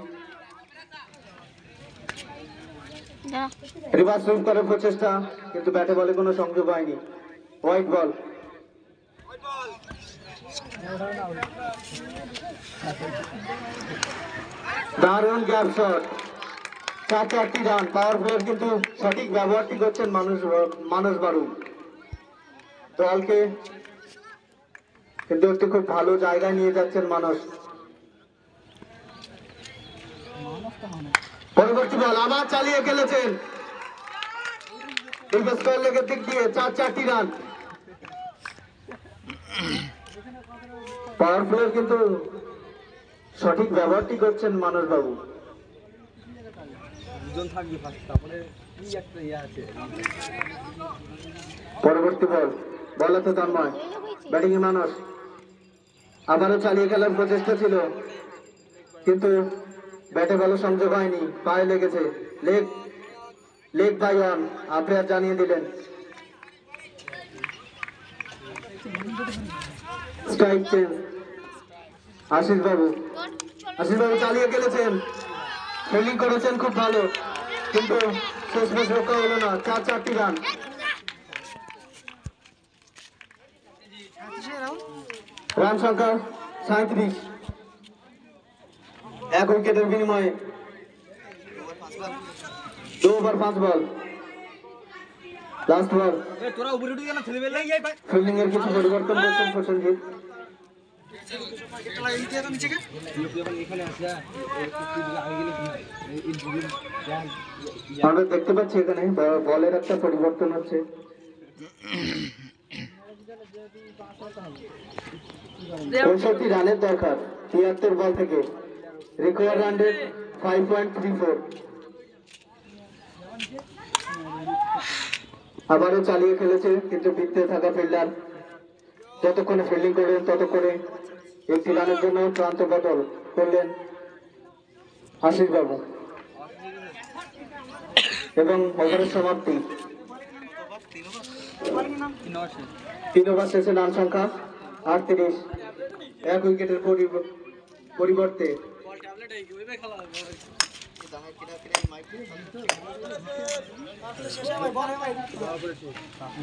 রিভার্স সুইপ করার প্রচেষ্টা, কিন্তু ব্যাটে বলে কোনো সংযোগ হয়নি। হোয়াইট বল, দারুণ গ্যাপ শট, 4টি রান। পাওয়ার প্লেয়ার কিন্তু সঠিক ব্যবহারটি করছেন মানুষ বাড়ুন। দলকে কিন্তু একটি খুব ভালো জায়গায় নিয়ে যাচ্ছেন মানুষ। পরবর্তী বল আবার চালিয়ে খেলেছেন, স্কোয়ার লেগের দিক দিয়ে 4টি রান। পাওয়ার প্লেয়ার কিন্তু সঠিক ব্যবহারটি করছেন মানস বাবু। পরবর্তী বল, বল হাতে তন্ময়, ব্যাটিং এ মানস। আবারও চালিয়ে খেলার প্রচেষ্টা ছিল, কিন্তু ব্যাটে বলে সংযোগ হয়নি, পায়ে লেগেছে। লেগ বাই ওয়ান, আম্পায়ার জানিয়ে দিলেন। Strike change. আশিস বাবু চালিয়ে খেলেছেন, ফিল্ডিং করেছেন খুব ভালো, কিন্তু শেষমেশ রক্ষা হলো না। 4 রান। রান সংখ্যা 37। 1 উইকেটের বিনিময়ে 2 over 5 ball. Last ball. Fielding এর কিছু পরিবর্তন করছেন প্রসেনজিৎ। আমরা দেখতে পাচ্ছি এখানে বলের একটা পরিবর্তন হচ্ছে। 65 রানের দরকার 73 বল থেকে। Require run rate 5.34। আবারও চালিয়ে খেলেছে, কিন্তু বৃত্তে থাকা ফিল্ডার যতক্ষণে ফিল্ডিং করবেন ততক্ষণে একটি রানের জন্য প্রান্ত বদল করলেন আশিস বাবু, এবং ওভারের সমাপ্তি। 3 ওভার শেষে রান সংখ্যা 38। 1 উইকেটের পরিবর্তে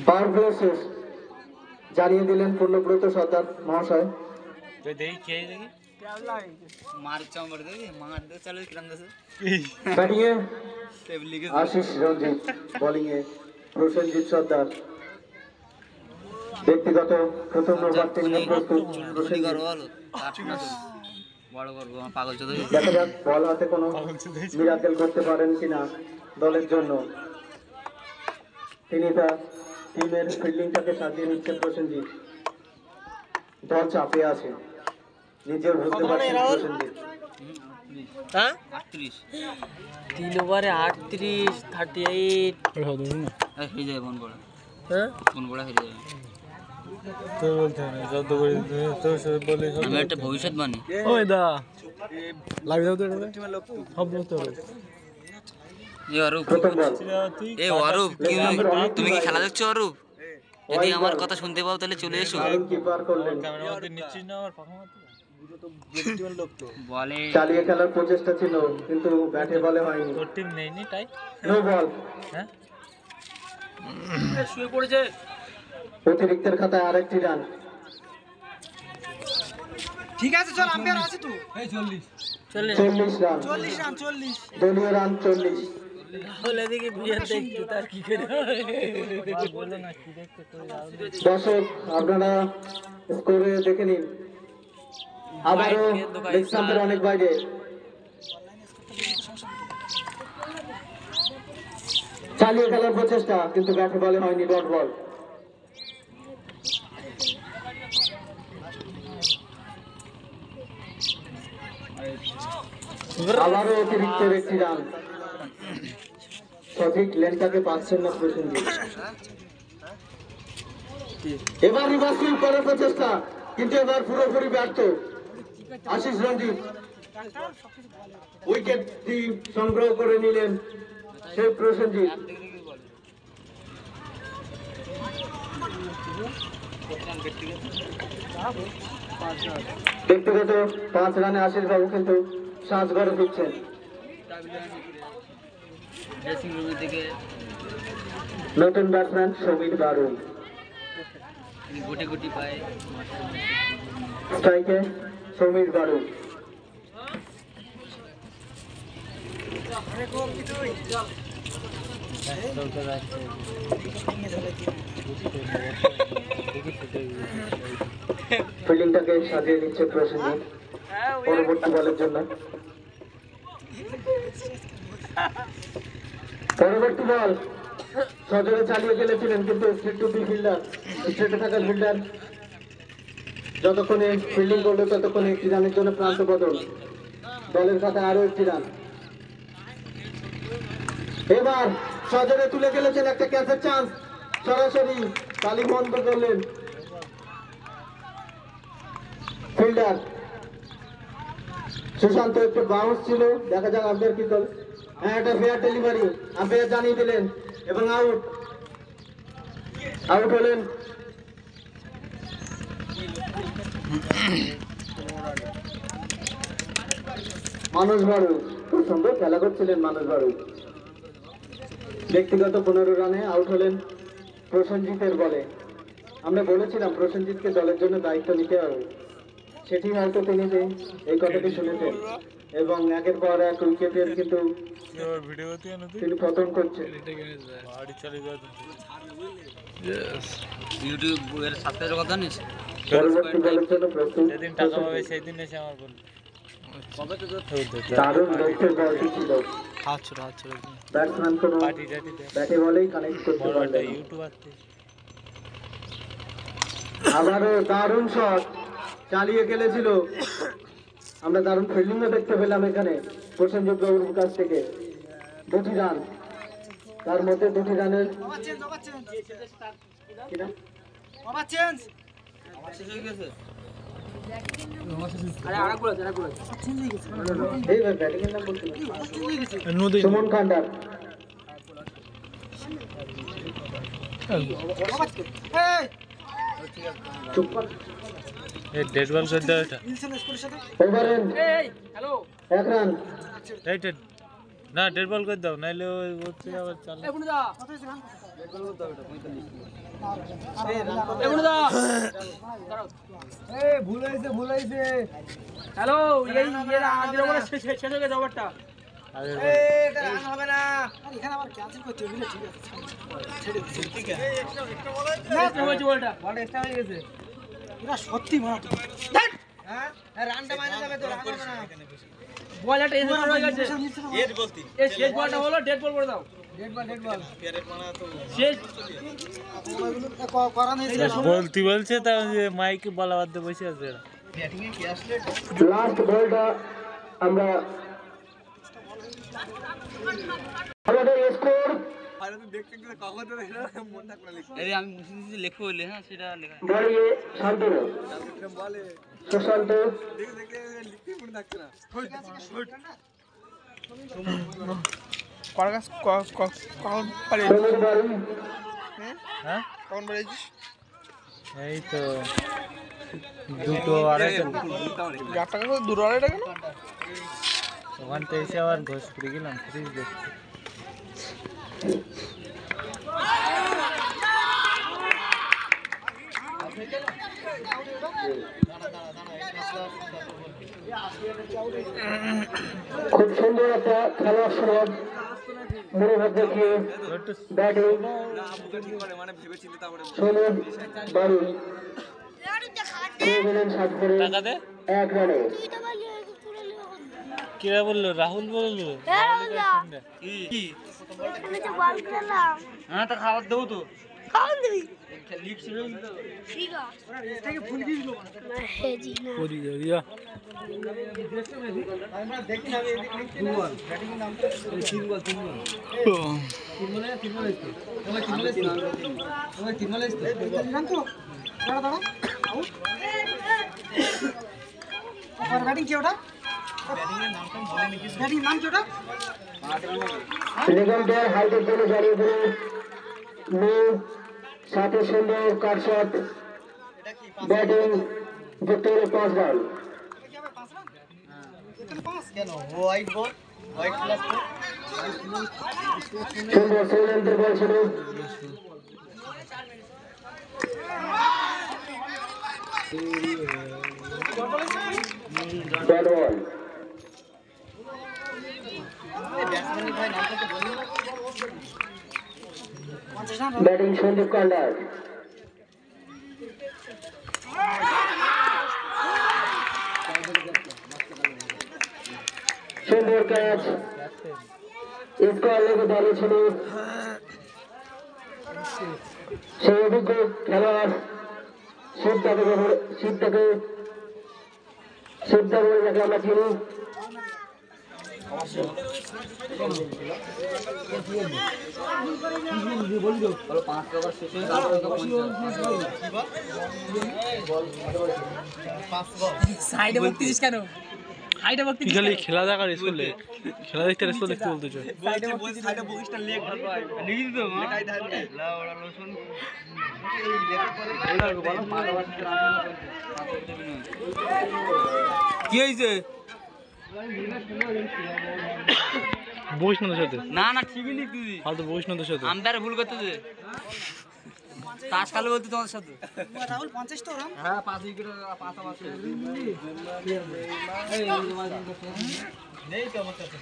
পাওয়ার প্লে শেষ, জানিয়ে দিলেন পূর্ণব্রত সর্দার মহাশয়। ব্যাটিং এ আশিস রঞ্জিত, বোলিং এ প্রসেনজিৎ সর্দার। ব্যক্তিগত প্রথম ওভার থেকে প্রস্তুত প্রসেনজিৎ। দেখা যাক বল হাতে কোনো মিরাকেল করতে পারেন কিনা দলের জন্য। তিনি তার টিমের ফিল্ডিংটাকে সাজিয়ে নিচ্ছেন প্রসেনজিৎ। দল চাপে আছে, নিজেও বুঝতে পারছেন প্রসেনজিৎ। 3 ওভারে 38, 38 হয়ে যাবে মন বড়, মন বড় হয়ে যাবে। আমি একটা ভবিষ্যৎবাণী। ওই দা লাইভ দাও তো সব বলতে হবে। অরূপ, প্রথম বল। অরূপ, তুমি কি খেলা দেখছো অরূপ? যদি আমার কথা শুনতে পাও তাহলে চলে এসো। কিপার করলেন, বলে চালিয়ে খেলার প্রচেষ্টা ছিল, কিন্তু ব্যাটে বলে হয়নি। No ball. শুয়ে পড়েছে। অতিরিক্তের খাতায় আরেকটি রান। ঠিক আছে চল, আম্পায়ার আছে তো। 40 রান। দলীয় রান 40। বলে দেখি বিয়ার দেখতে তার কি করে দর্শক আপনারা স্কোরে দেখে নিন। আবারও লেগ স্টাম্পের অনেক বাইরে। চালিয়ে খেলার প্রচেষ্টা, কিন্তু ব্যাটে বলে হয়নি। Dot ball. আবারও অতিরিক্ত একটি রান। সঠিক লেনটাকে পাচ্ছেন না প্রসেনজিৎ। এবার রিভার্সিং করার প্রচেষ্টা, কিন্তু এবার পুরোপুরি ব্যর্থ আশিস রঞ্জিত। উইকেটটি সংগ্রহ করে নিলেন সেই প্রসেনজিৎ। ব্যক্তিগত 5 রানে আশিস বাবু কিন্তু সাজঘরে ফিরছেন। ড্রেসিং রুমের দিকে নতুন ব্যাটসম্যান সমীর বারুল। গুটি গুটি পায় স্ট্রাইকে সমীর বারুল। ফিল্ডিংটাকে সাজিয়ে নিচ্ছে প্রসেনজিৎ পরবর্তী বলের জন্য। পরবর্তী বল সজোরে চালিয়ে খেলেছিলেন, কিন্তু স্ট্রেটে থাকা ফিল্ডার যতক্ষণে ফিল্ডিং করলো ততক্ষণে একটি রানের জন্য প্রান্ত বদল। দলের খাতায় আরো একটি রান। এবার সজরে তুলে খেলেছেন একটা ক্যাচের চান্স, সরাসরি তালি বন্ধ করলেন ফিল্ডার সুশান্ত। একটু বাউন্স ছিল, দেখা যাক আম্পায়ার কি করে। হ্যাঁ, একটা ফেয়ার ডেলিভারি আম্পায়ার জানিয়ে দিলেন এবং আউট হলেন মানুষ বাড়ু। খুব সুন্দর খেলা করছিলেন মানুষ বাড়ু। ব্যক্তিগত 15 রানে আউট হলেন প্রসেনজিতের বলে। আমরা বলেছিলাম প্রসেনজিৎকে দলের জন্য দায়িত্ব নিতে হবে, সেটি হয়তো তিনি এই কথাটি শুনেছেন এবং একের পর এক উইকেটের কিন্তু তিনি পতন করছেন। ইউটিউবের সাবস্ক্রাইবের কথা নিস পরবর্তী বলের জন্য প্রস্তুত। দারুণ লক্ষ্যের বলটি ছিল, ব্যাটসম্যান কোনো ব্যাটে বলেই কানেক্ট করতে পারলেন। আবারও দারুণ শট চালিয়ে খেলেছিল। আমরা দারুণ ফিল্ডিংও দেখতে পেলাম এখানে প্রসেনজিৎ বাবুর কাছ থেকে। 2টি রান, তার মধ্যে 2টি রানের সুমন খান্ডার। ওভারেন 1 রান। না ডেড বল করে দাও, নাইলে ওই হচ্ছে আবার চালা। হ্যালো, এই আগের ওভারে শেষ হয়ে গেছে ওভারটা। এটা রান হবে না, এখানে আবার ক্যান্সেল করতে হবে। ঠিক আছে, না তো হয়েছে বলটা, বলটা এক্সট্রা হয়ে গেছে। এরা সত্যি মারা, হ্যাঁ রানটা মাইনে যাবে তো, রান হবে না। বলটা এসে হয়ে গেছে, এর বলতি এই শেষ বলটা হলো ডেড বল করে দাও। ডেড বল ফেয়ারে মানা তো শেষ করা নেই। বলতি বলছে তা মাইকে বলা বাদ দিয়ে বসে আছে। ব্যাটিং এ কি আসলে লাস্ট বলটা আমরা আমাদের স্কোর আমি মুছে লিখবো বলে, হ্যাঁ সেটা লেখা দাঁড়িয়ে শান্তনু সুশান্ত এই তো 2 2.5 ওখান থেকে এসে আবার ঘোষ করে গেলাম ফ্রিজ দেখতে। খুব সুন্দর একটা খেলার শুরু মনোভাব দেখিয়ে ব্যাটিং সোনু বারুই খেলে গেলেন 7 করে 1 রানে। কিরা বললো? রাহুল বললো হ্যাঁ তো খাবার দেবো তো। ব্যাটিং কি ওটা? ব্যাটিং নাম কি ওটা? লেগাল দেয়ার হাইটের জন্য দাঁড়িয়ে পড়ে সাথে সুন্দর কাটশট ব্যাটিং যুক্ত হলো 5 রান। সুন্দর সৌলেন্দ্রের বল ছিল। Bat ball batting Sandeep Kandar. সুন্দর ক্যাচ, স্কোয়ার লেগে দাঁড়িয়েছিল সেই অভিজ্ঞ খেলোয়াড় শিবদাকে যাকে আমরা চিনি, সাইডে বলতিস কেন? সাইডে বলতিস খালি খেলা দেখার স্কুলে খেলা দেখতে স্কুল দেখতে বলতে চাই। সাইডে বকিসটা লেখ লিখি দিত লেখাই থাকবে লা ওরা লোশন কি হইছে? বৈষ্ণবের সাথে না না ঠিকই লিখ তুই ফালতু বৈষ্ণবের সাথে আমদারে ভুল করতে দে। তাস খেলে বলতে তোমার সাথে রাহুল 50 তো রাম হ্যাঁ 5 উইকেট পাশাপাশি নেই তো আমার কাছে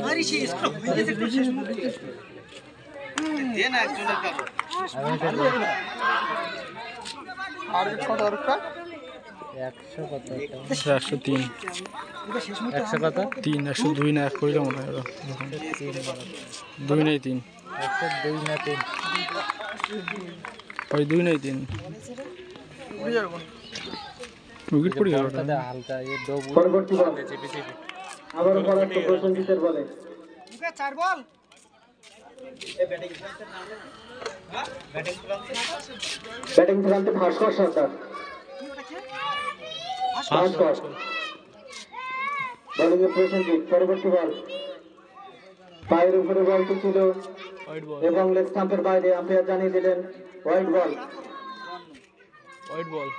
আরে শেষ দেন একজনের কাছে আর কত দরকার 103 100 কত 3 102 না 1 করে মনে হয় 2 নেই 3 102 না 3 ওই 2 নেই 3 উইকেট পড়ে গেল ওটা। হালকা এই দো পরবর্তী বল আবারও পরাস্ত প্রসেনজিতের বলে। ওকে 4 বল ব্যাটিং প্রান্তে ভাস্কর সরকার, ভাস্কর বোলিংয়ে প্রসেনজিৎ। পরবর্তী বল পায়ের উপরে বলটি ছিল হোয়াইট বল এবং লেগ স্টাম্পের বাইরে, আম্পায়ার জানিয়ে দিলেন হোয়াইট বল। হোয়াইট বল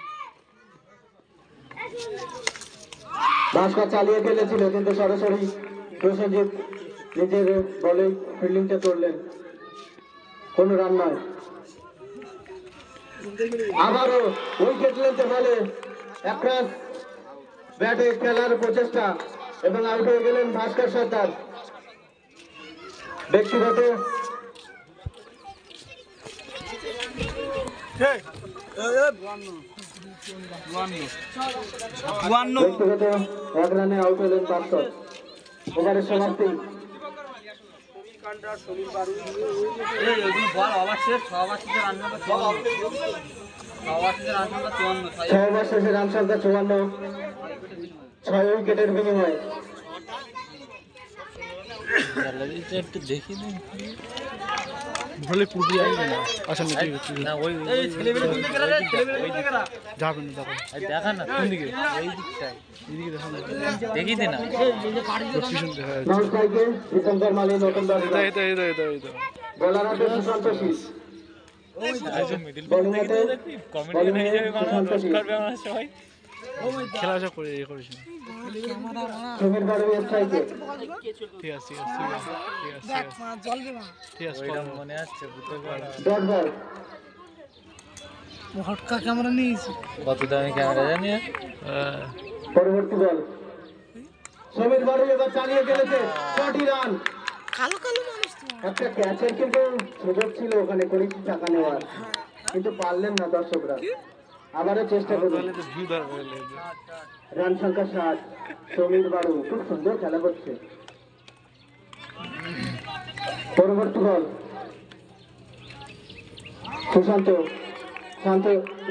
ভাস্কর চালিয়ে ফেলেছিল কিন্তু সরাসরি প্রসেনজিৎ নিজের বলে ফিল্ডিংটা করলেন, কোনো রান নয়। আবারও উইকেট লেনতে বলে একরাশ ব্যাটে খেলার প্রচেষ্টা এবং আউট হয়ে গেলেন ভাস্কর সরকার। ব্যক্তিগত ব্যক্তিগত 1 রানে আউট হলেন ভাস্কর। ওভারের সমাপ্তি। এই ওগুলো বল ওভার শেষ 6 ওভার শেষে রান সংখ্যা 54 6 ওভার শেষে রান সংখ্যা 54, 6 উইকেটের বিনিময়ে। গ্যালারিতে একটু দেখি দিন বলে পুরোপুরি আসবে না। আচ্ছা না ঠিক আছে না ওই এই ছেলেবেলে কোন দিকে রে? ছেলেবেলে কোন দিকে রা? যাবেন না যাবেন দেখা না কোন দিকে এই দিকটায় এদিকে দেখা না দেখি দে না পিছন দেখা যাচ্ছে। নন স্ট্রাইকে ডিসেম্বর মালে নতুন দল। এই তো বোলার হাতে সুশান্ত শীষ, আচ্ছা মিডল বোলিং হাতে কমেডি দেখে যাবে সুশান্ত রোস্ট শীষ, করবে আমার সবাই খেলা আসা করে ইয়ে করেছেন। সমীর বাড়ি স্ট্রাইকে। ঠিক আছে ঠিক আছে ঠিক আছে দেখ জলবে না ঠিক আছে ওইটা মনে আসছে বুঝতে পারা ডট বল হটকা ক্যামেরা নিয়েছি কত দামি ক্যামেরা জানি পরবর্তী বল সমীর বাড়ি এবার চালিয়ে ফেলেছে 6টি রান। কালো কালো মানুষ তো একটা ক্যাচের কিন্তু সুযোগ ছিল ওখানে করেছি টাকা নেওয়ার, কিন্তু পারলেন না দর্শকরা। আবারও চেষ্টা করুন। তাহলে তো ভিউ দরকার হলে রান সংখ্যা 7, সমীর বাড়ু খুব সুন্দর খেলা করছে। পরবর্তী বল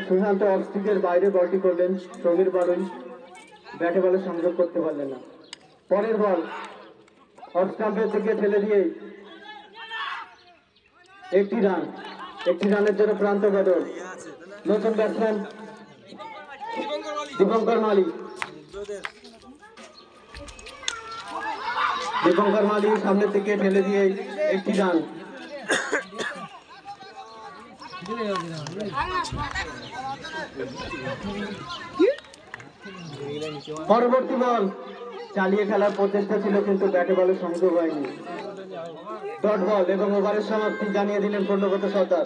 সুশান্ত অফ স্পিকের বাইরে বলটি করলেন, সমীর বাড়ুই ব্যাটে বলে সংযোগ করতে পারলেন না। পরের বল অফ স্টাম্পের দিকে ঠেলে দিয়ে 1টি রান, 1টি রানের জন্য প্রান্ত বদল। নতুন ব্যাটসম্যান দীপঙ্কর মালি সামনের দিকে ঠেলে দিয়ে 1টি রান। পরবর্তী বল চালিয়ে খেলার প্রচেষ্টা ছিল কিন্তু ব্যাটে বলে সংযোগ হয়নি। ডট বল এবং ওভারের সমাপ্তি জানিয়ে দিলেন পূর্ণগত সরকার।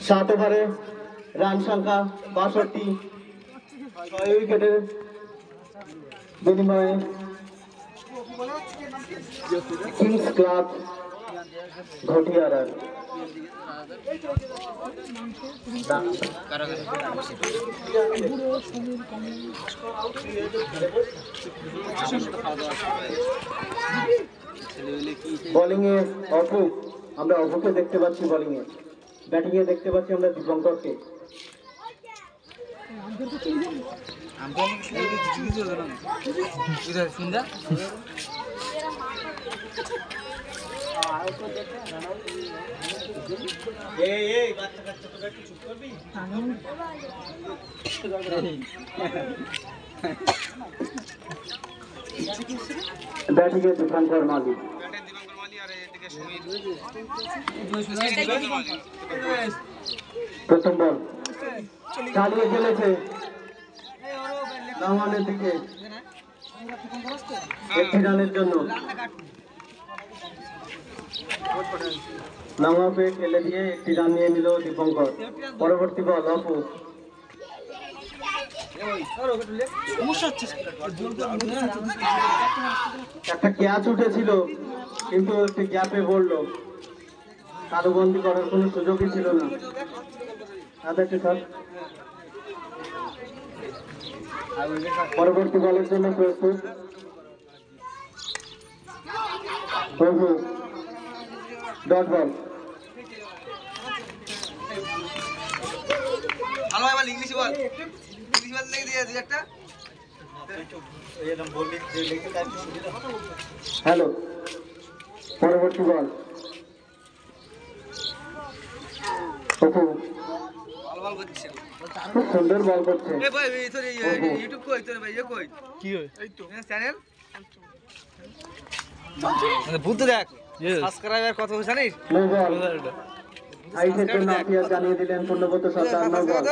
7 ওভারে রান সংখ্যা 62, 6 উইকেটের বিনিময়ে কিংস ক্লাব ঘটিয়ার। বোলিং এ অপু, আমরা অপুকে দেখতে পাচ্ছি বোলিং এ। ব্যাটিং এ দেখতে পাচ্ছি আমরা দীপঙ্করকে। ব্যাটিং এ দীপঙ্কর মালি। প্রথম বল চালিয়ে ফেলেছে রহমানের দিকে, একটি রানের জন্য নামাপে খেলে দিয়ে একটি রান নিয়ে নিল দীপঙ্কর। পরবর্তী বল অপু, একটা ক্যাচ উঠেছিল কিন্তু একটি গ্যাপে পড়লো, কারুবন্দি করার কোনো সুযোগই ছিল না। পরবর্তী বলের জন্য প্রস্তুত প্রভু, ডট বল। হ্যালো, পরবর্তী বল অপু, খুব সুন্দর বল করছে। বুদ্ধ দেখ সাবস্ক্রাইবার কত জানিস? নো বল, আইটের জন্য আম্পায়ার জানিয়ে দিলেন পূর্ণবত সরকার। নো বল,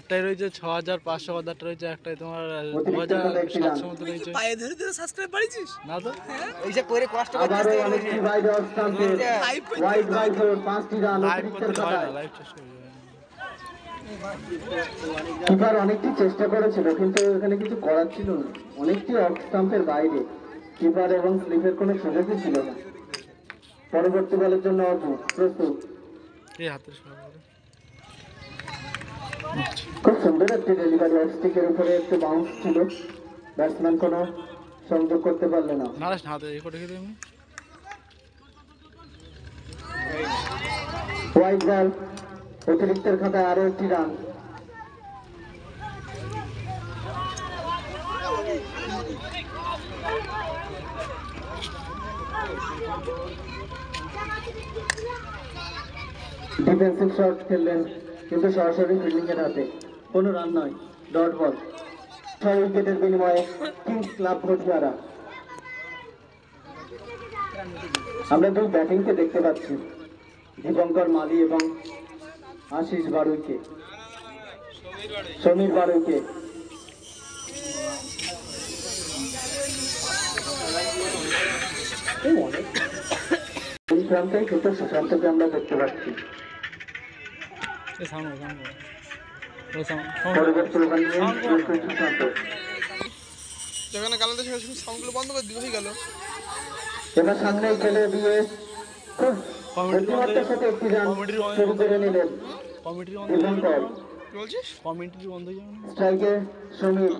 একটাই রয়েছে 6500, আদারটা রয়েছে একটাই তোমার অতিরিক্ত 2700 মতো রয়েছে। পায়ে ধরে ধরে সাবস্ক্রাইব বাড়িছিস না তো এই যে করে কষ্ট আবারও অনেকটি বাইরে অবস্থানকে ওয়াইড বাই 5টি রান লাইভ অতিরিক্তের করতে হয় না, খাতায়। লাইভ শেষ করে যাবে। কিপার অনেকটি চেষ্টা করেছিল কিন্তু এখানে কিছু করার ছিল না, অনেকটি অফ স্টাম্পের বাইরে, কিপার এবং স্লিপের কোনো সুযোগই ছিল না। পরবর্তী বলের জন্য অপু প্রস্তুত। এই হাতের সহায় করে। খুব সুন্দর একটি ডেলিভারি, অফ স্টিকের উপরে একটু বাউন্স ছিল, ব্যাটসম্যান কোনো সংযোগ করতে পারলো না। নারাস না হাতে এই করে খেতে এমনি। ওয়াইড বল, অতিরিক্তের খাতায় আরো একটি রান। ডিফেন্সিভ শট খেললেন কিন্তু সরাসরি ফিল্ডিং এর হাতে, কোনো রান নয়, ডট বল। 6 উইকেটের বিনিময়ে কিংস ক্লাব ভোটিয়ারা। আমরা দুই ব্যাটিংকে দেখতে পাচ্ছি, দীপঙ্কর মালি এবং আশিস বারুইকে, সমীর বারুইকে। এই প্রান্তে কিন্তু সুশান্তকে আমরা দেখতে পাচ্ছি। এই সামনে সামনে ওই সামনে পরবর্তী ওভার নিয়ে সুশান্ত যেখানে গালাতে সাউন্ডগুলো বন্ধ করে দিয়ে হয়ে গেল। এবার সামনেই খেলে দিয়ে খুব বুদ্ধিমত্তার সাথে একটি রান শুরু করে নিলেন কমিটির দীপঙ্কর। কি বলছিস? কমিটির বন্ধ হয়ে যাবে না। স্ট্রাইকে সমীর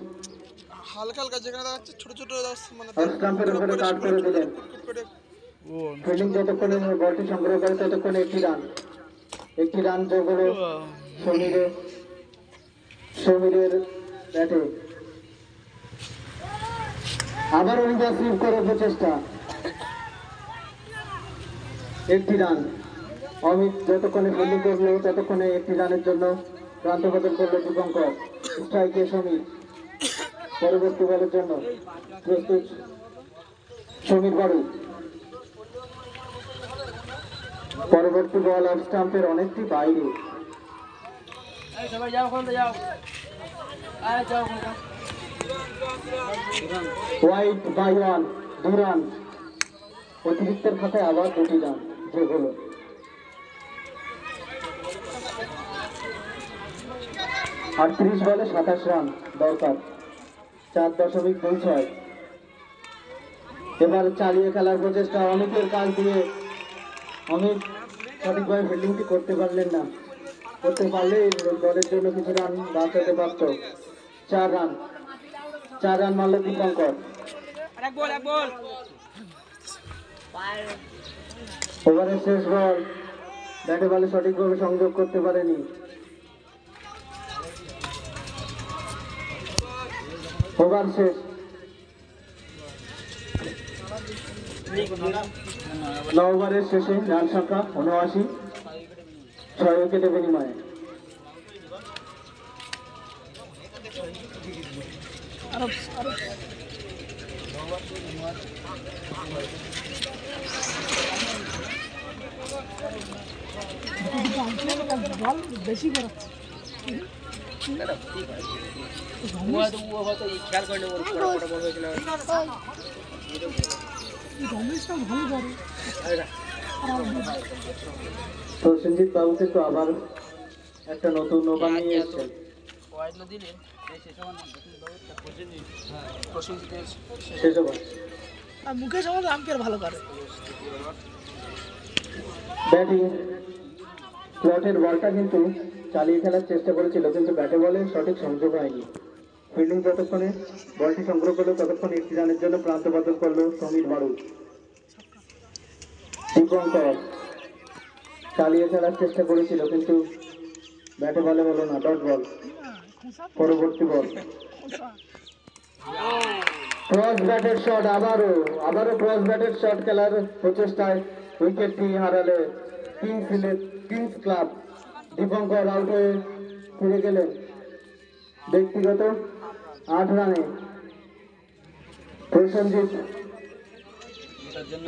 হালকা হালকা যেখানে দেখাচ্ছে ছোট ছোট মানে অফ স্টাম্পের উপরে কাট করে দিলেন। ও ফিল্ডিং যতক্ষণে বলটি সংগ্রহ করে ততক্ষণে একটি রান যোগ হলো সমীরের ব্যাটে। আবার ওভার স্লিপ করার প্রচেষ্টা, একটি রান। অমিত যতক্ষণে ফিল্ডিং করলো ততক্ষণে একটি রানের জন্য প্রান্ত বদল করলো দীপঙ্কর। স্ট্রাইকে সমীর, পরবর্তী বলের জন্য প্রস্তুত সমীর বাড়ু। পরবর্তী বল অফ স্টাম্পের অনেকটি বাইরে। Wide by 1, 2 run. অতিরিক্তের খাতায় আবার 2টি রান যোগ হলো। আর 30 বলে 27 রান দরকার, 4.26। এবার চালিয়ে খেলার প্রচেষ্টা অমিতের কাছ দিয়ে, অমিত সঠিকভাবে ফিল্ডিংটি করতে পারলেন না। করতে পারলে এই দলের জন্য কিছু রান বাঁচাতে পারত। 4 রান, 4 রান মারল দীপঙ্কর। এক বল ওভারের শেষ বল, ব্যাটে বলে সঠিকভাবে সংযোগ করতে পারেনি। ওভার শেষ। 9 ওভারের শেষে রান সংখ্যা 79, 6 উইকেটের বিনিময়ে। বল বেশি করাচ্ছে রমেশটা ভালো করে। প্রসেনজিৎ বাবু কিন্তু আবার একটা নতুন নৌকা নিয়ে এসেছেন। শেষ ওভার। আর মুকেশ আমাদের আম্পায়ার ভালো করে। ব্যাটিং প্লটের বলটা কিন্তু চালিয়ে খেলার চেষ্টা করেছিল, কিন্তু ব্যাটে বলে সঠিক সংযোগ হয়নি। ফিল্ডিং যতক্ষণে বলটি সংগ্রহ করলো ততক্ষণ 1টি রানের জন্য প্রান্ত বদল করলো সমীর বারু। দীপঙ্কর চালিয়ে খেলার চেষ্টা করেছিল, কিন্তু ব্যাটে বলে হলো না, ডট বল। পরবর্তী বল ক্রস ব্যাটের শট, আবারও ক্রস ব্যাটের শট খেলার প্রচেষ্টায় উইকেটটি হারালে কিংস ক্লাব। দীপঙ্কর আউট হয়ে ফিরে গেলেন ব্যক্তিগত 8 রানে।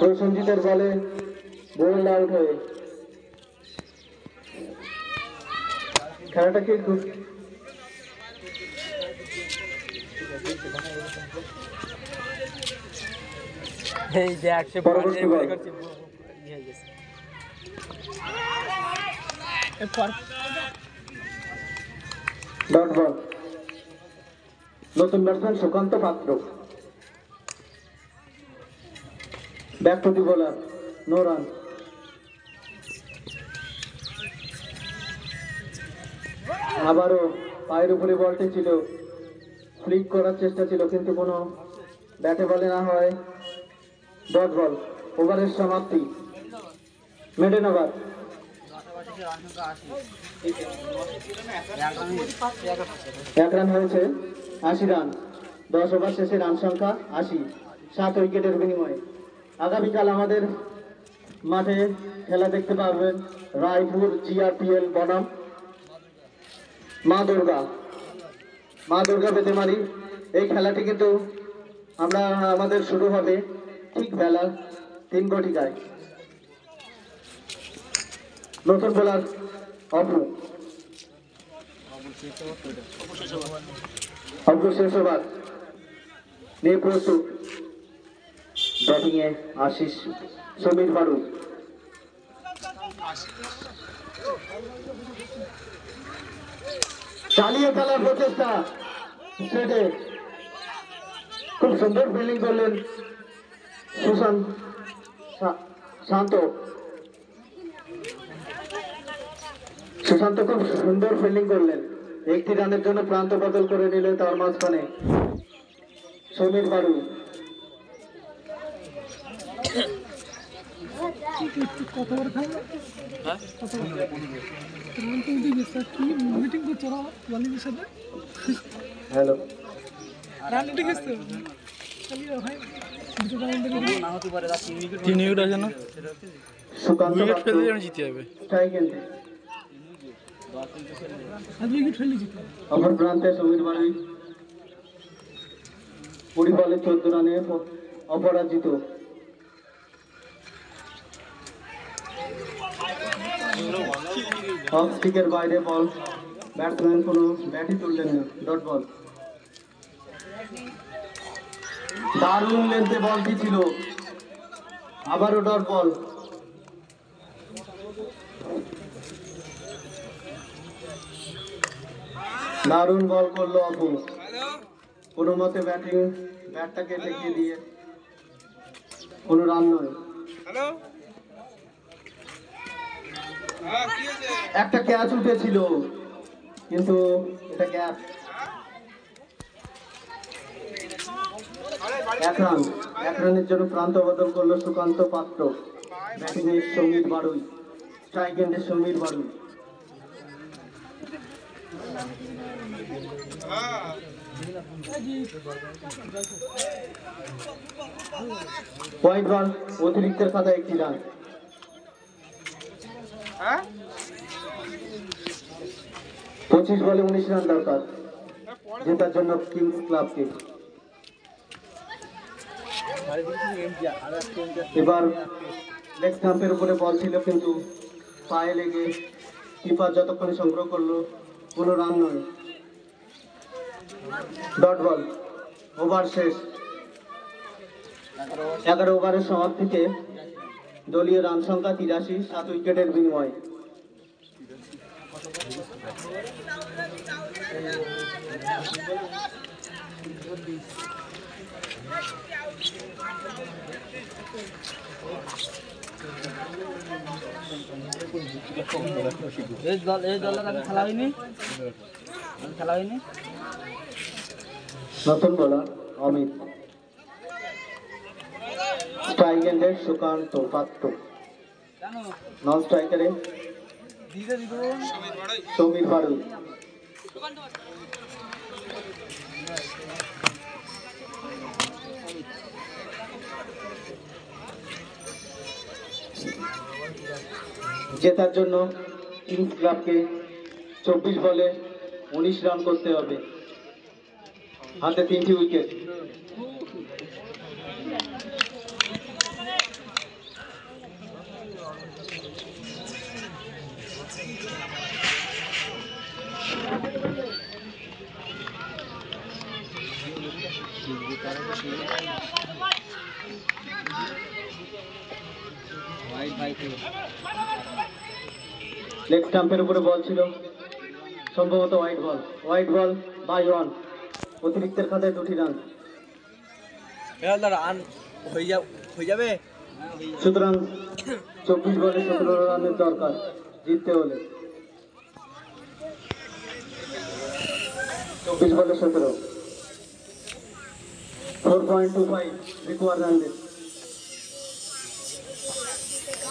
প্রসেনজিতের বলে বোল্ড আউট হয়ে খেলাটা কিন্তু এই দেখ সে পরবর্তী বল ডট বল। নতুন batsman Sukanta Patra. Back to the bowler, no run. আবারও পায়ের উপরে বলটি ছিল, ফ্লিক করার চেষ্টা ছিল, কিন্তু কোনো ব্যাটে বলে না হয়, ডট বল। ওভারের সমাপ্তি, মেডেন ওভার। 1 রান হয়েছে, 80 রান। 10 ওভার শেষে রান সংখ্যা 80, 7 উইকেটের বিনিময়ে। আগামীকাল আমাদের মাঠে খেলা দেখতে পারবেন রায়পুর GRPL বনাম মা দুর্গা বেতেমারি। এই খেলাটি কিন্তু আমাদের শুরু হবে ঠিক বেলা 3 ঘটিকায়। নতুন বোলার অপু শেষ ওভার নিয়ে প্রস্তুত। ব্যাটিংয়ে আশিস, সমীর বারু। চালিয়ে খেলার প্রচেষ্টা, সেটে খুব সুন্দর ফিল্ডিং করলেন সুশান্ত খুব সুন্দর ফিল্ডিং করলেন। 1টি রানের জন্য প্রান্ত বদল করে নিলেন তার মাঝখানে সমীর বারু। কত বড় খেলা, কত মিটিং করছো ওয়ালিদের সাথে? হ্যালো, রান উঠে গেছে। 3 উইকেট আছে না, সুকান্ত উইকেট ফেললে যেন জিতে যাবে। স্ট্রাইক এন্ড আজ উইকেট ফেলে জিতে। অপর প্রান্তে সমীর বারু 20 বলে 14 রানে অপরাজিত। অফ স্টিকের বাইরে বল, ব্যাটসম্যান কোনো ব্যাটই তুললেন না, ডট বল। দারুণ লেন্থে বলটি ছিল, আবারও ডট বল। দারুণ বল করলো অপু, কোনো মতে ব্যাটটাকে ঠেকিয়ে দিয়ে কোনো রান নয়। একটা ক্যাচ উঠেছিল, কিন্তু এটা গ্যাপ। 1 রানের জন্য প্রান্ত বদল করলো সুকান্ত পাত্র। ব্যাটিং এর Samir Barui, strike এন্ডের Samir Barui. White ball, অতিরিক্তের খাতায় 1টি রান। হ্যাঁ 25 বলে 19 রান দরকার জেতার জন্য কিংস ক্লাবকে। এবার লেগ স্টাম্পের উপরে বল ছিল, কিন্তু পায়ে লেগে কিপার যতক্ষণ সংগ্রহ করলো কোনো রান নয়। ডট বল, ওভার শেষ। 11 ওভারের সমাপ্তিতে দলীয় রান সংখ্যা 83, 7 উইকেটের বিনিময়ে। এই দলের আগে খেলা হয়নি, নতুন বোলার অমিত, স্ট্রাইক এন্ডের সুকান্ত পাত্র, নন স্ট্রাইকারে সমীর বাড়ুই। জেতার জন্য কিংস ক্লাবকে 24 বলে 19 রান করতে হবে, হাতে 3টি উইকেট। লেগ স্টাম্পের উপরে বল ছিল, সম্ভবত হোয়াইট বল বাই 1। অতিরিক্তের খাতায় 2টি রান। সুতরাং 24 বলে 17 রানের দরকার জিততে হলে। 24 বলে 17, 4.25 রিকোয়ার রান রেট।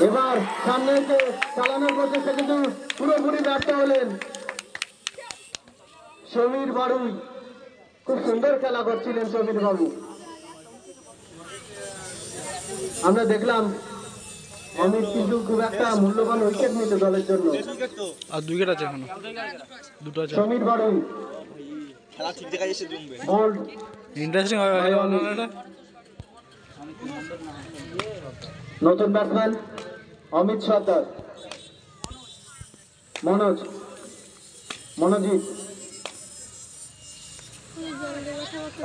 এবার সামনে এসে চালানোর প্রচেষ্টা, কিন্তু পুরোপুরি ব্যর্থ হলেন সমীর বাড়ুই। খুব সুন্দর খেলা করছিলেন সমীর বাবু। আমরা দেখলাম অমিত কিন্তু খুব একটা মূল্যবান উইকেট নিল দলের জন্য। আর 2 উইকেট আছে এখনো, 2টো আছে। সমীর বাড়ুই বোল্ড। ইন্টারেস্টিং হবে এটা। নতুন ব্যাটসম্যান অমিত সর্দার, মনোজিৎ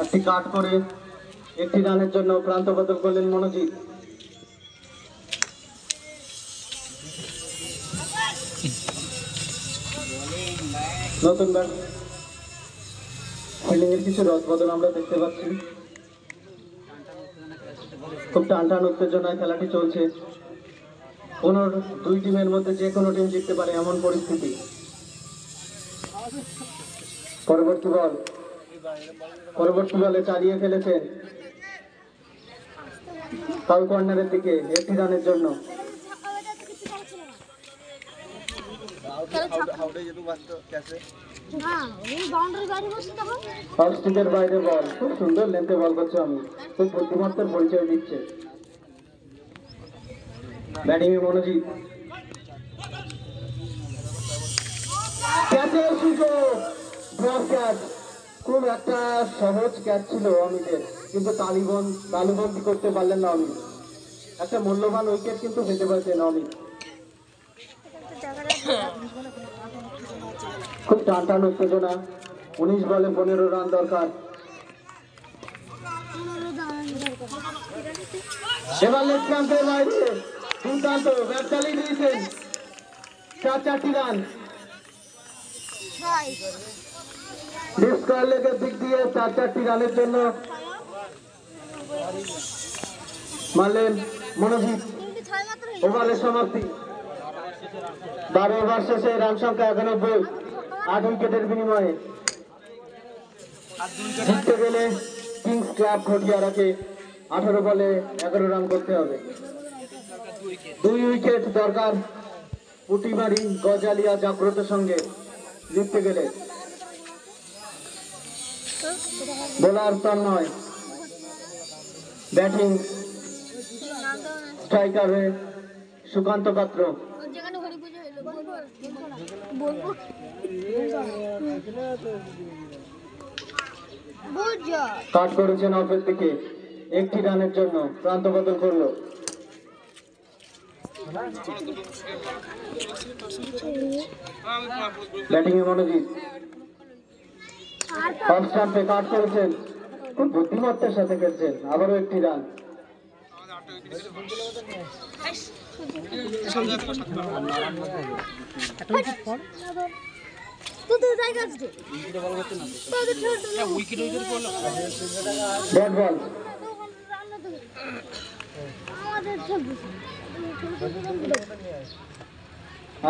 একটি কাট করে 1টি রানের জন্য প্রান্ত বদল করলেন মনোজিৎ। নতুন ব্যাট ফিল্ডিং এর কিছু রদবদল আমরা দেখতে পাচ্ছি। খুব টানটান উত্তেজনায় খেলাটি চলছে। কোন 2 টিমের মধ্যে যে কোনো টিম জিততে পারে এমন পরিস্থিতি। পরবর্তী বলে চালিয়ে ফেলেছেন ফাউল কর্নারের দিকে 1টি রানের জন্য। অফ স্টিকের বাইরে বল, খুব সুন্দর লেন্থে বল করছে আমি, খুব বুদ্ধিমত্তার পরিচয় দিচ্ছে। ব্যাটিং এ মনোজিৎ, ক্যাচের সুযোগ, ড্রপ ক্যাচ। খুব একটা সহজ ক্যাচ ছিল অমিতের, কিন্তু তালুবন্দি করতে পারলেন না অমিত। একটা মূল্যবান উইকেট কিন্তু পেতে পারছেন অমিত। খুব টানটান উত্তেজনা। 19 বলে 15 রান দরকার। এবার লেগ স্টাম্পের বাইরে দুর্দান্ত ব্যাট চালিয়ে দিয়েছেন, 4টি রান। স্কোয়ার লেগের দিক দিয়ে 4টি রানের জন্য মারলেন মনোজিৎ। ওভারের সমাপ্তি। 12 ওভার শেষে রান সংখ্যা 91, 8 উইকেটের বিনিময়ে জিততে গেলে কিংস ক্লাব ঘটিয়ারাকে 18 বলে 11 রান করতে হবে। 2 উইকেট দরকার পুটিমারি গজালিয়া জাগ্রতের সঙ্গে জিততে গেলে। বোলার তন্ময়, ব্যাটিং স্ট্রাইকার হয়ে সুকান্ত পাত্র, যেখানে হরি পুজো হলো বলবো কাট করেছেন অফের দিকে, 1টি রানের জন্য প্রান্ত বদল করলো। ব্যাটিং এ মনোজিৎ, অফ স্টাম্পে কাট করেছেন, খুব বুদ্ধিমত্তার সাথে খেলছেন, আবারও 1টি রান। ডট বল,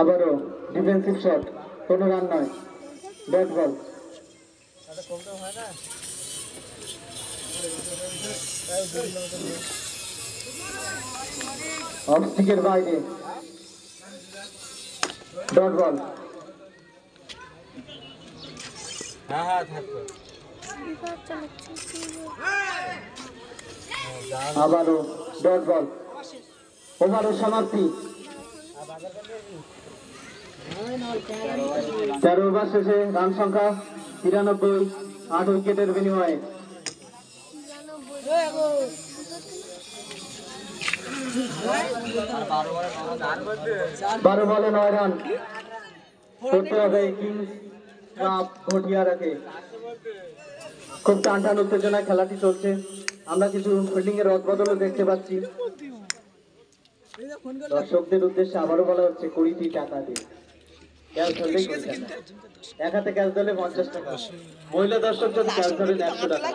আবারও ডিফেন্সিভ শট, কোনো রান নয়, ডট বল। অফ স্টিকের বাইরে, ডট বল। আবারও ডট বল, ওভারের সমাপ্তি। 13 ওভার শেষে রান সংখ্যা 93, 8 উইকেটের বিনিময়ে। 12 বলে 9 রান করতে হবে কিংস ক্লাব ঘটিয়ারাকে। খুব টানটান উত্তেজনায় খেলাটি চলছে, আমরা কিছু ফিল্ডিং এর রদবদলও দেখতে পাচ্ছি। দর্শকদের উদ্দেশ্যে আবারও বলা হচ্ছে 20টি টাকা দিয়ে ক্যাচ ধরলেই 20 টাকা, এক হাতে ক্যাচ ধরলে 50 টাকা, মহিলা দর্শক যদি ক্যাচ ধরেন 100 টাকা।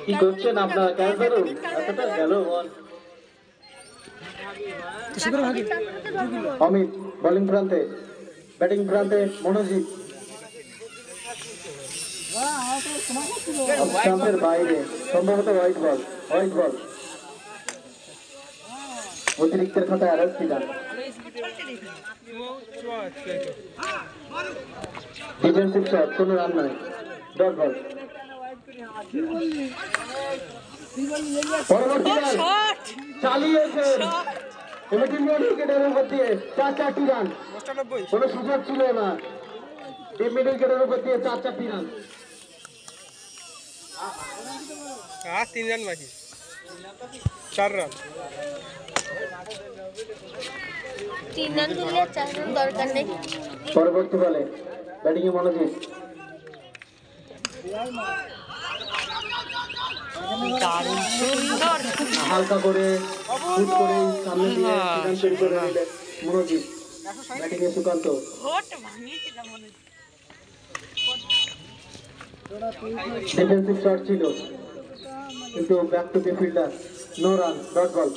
কি করছেন আপনারা? ক্যাচ ধরুন, এতটা গেল বল। অমিত বোলিং প্রান্তে, ব্যাটিং প্রান্তে মনোজিৎ, স্টাম্পের বাইরে, সম্ভবত হোয়াইট বল, হোয়াইট বল। অতিরিক্তের খাতায় আরো 1টি রান। ডিফেন্সিভ শট, কোনো রান নয়, ডট বল। পরবর্তী রান চালিয়েছেন উইকেটের উপর দিয়ে 4টি রান, কোনো সুযোগ ছিল না। মিডল উইকেটের উপর দিয়ে 4টি রান। 3 রান বাকি, 4 রান। 3 রান তুললে 4 রান দরকার নেই। পরবর্তী বলে ব্যাটিং এ মনোজিৎ, হালকা করে শুট করে সামনে দিয়ে রান তৈরি করে নিলেন মনোজিৎ। ব্যাটিং এ সুকান্ত, ডিফেন্সিভ শট ছিল কিন্তু back to the fielder, no run, dot ball.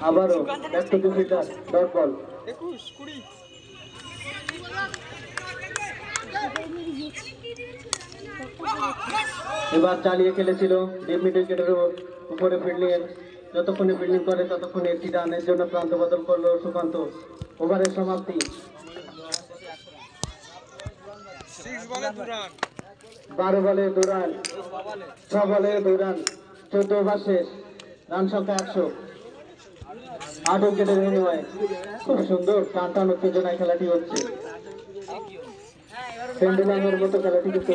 আবারও back to the fielder, dot ball. এবার চালিয়ে খেলেছিল ডিপ মিডল উইকেটের উপরে ফিল্ডিং এর, যতক্ষণে ফিল্ডিং করে ততক্ষণে 1টি রানের জন্য প্রান্ত বদল করলো সুকান্ত। ওভারের সমাপ্তি 12 বলে 2 রান, 6 বলে 2 রান, 14 ওভার শেষ, রান সংখ্যা 100, 8 উইকেটের বিনিময়ে। খুব সুন্দর টান টান উত্তেজনায় খেলাটি হচ্ছে, পেন্ডুলামের মতো খেলাটি কিন্তু।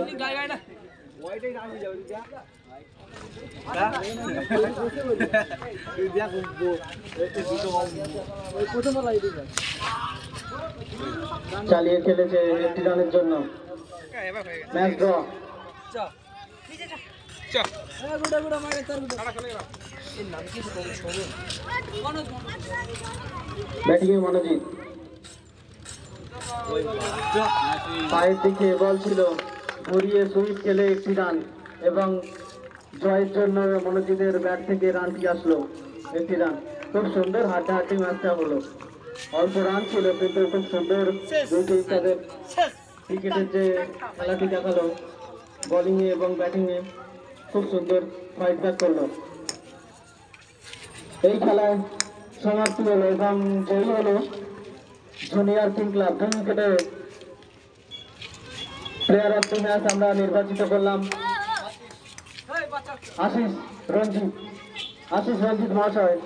চালিয়ে খেলেছে 1টি রানের জন্য, ম্যাচ ড্র। ব্যাটিং এ মনোজিৎ, পায়ের দিকে বল ছিল, ঘুরিয়ে সুইপ খেলে 1টি রান এবং জয়ের জন্য মনোজিতের ব্যাট থেকে রানটি আসলো, একটি রান। খুব সুন্দর হাড্ডাহাড্ডি ম্যাচটা হলো, অল্প রান ছিল কিন্তু খুব সুন্দর দুই টিম তাদের ক্রিকেটের যে খেলাটি দেখালো, বোলিংয়ে এবং ব্যাটিংয়ে খুব সুন্দর ফাইট ব্যাক করলো। এই খেলায় সমাপ্তি হলো এবং জয়ী হলো জুনিয়র কিং ক্লাব। দুই উইকেটে প্লেয়ার অফ দ্য ম্যাচ আমরা নির্বাচিত করলাম আশিস রঞ্জিত মহাশয়।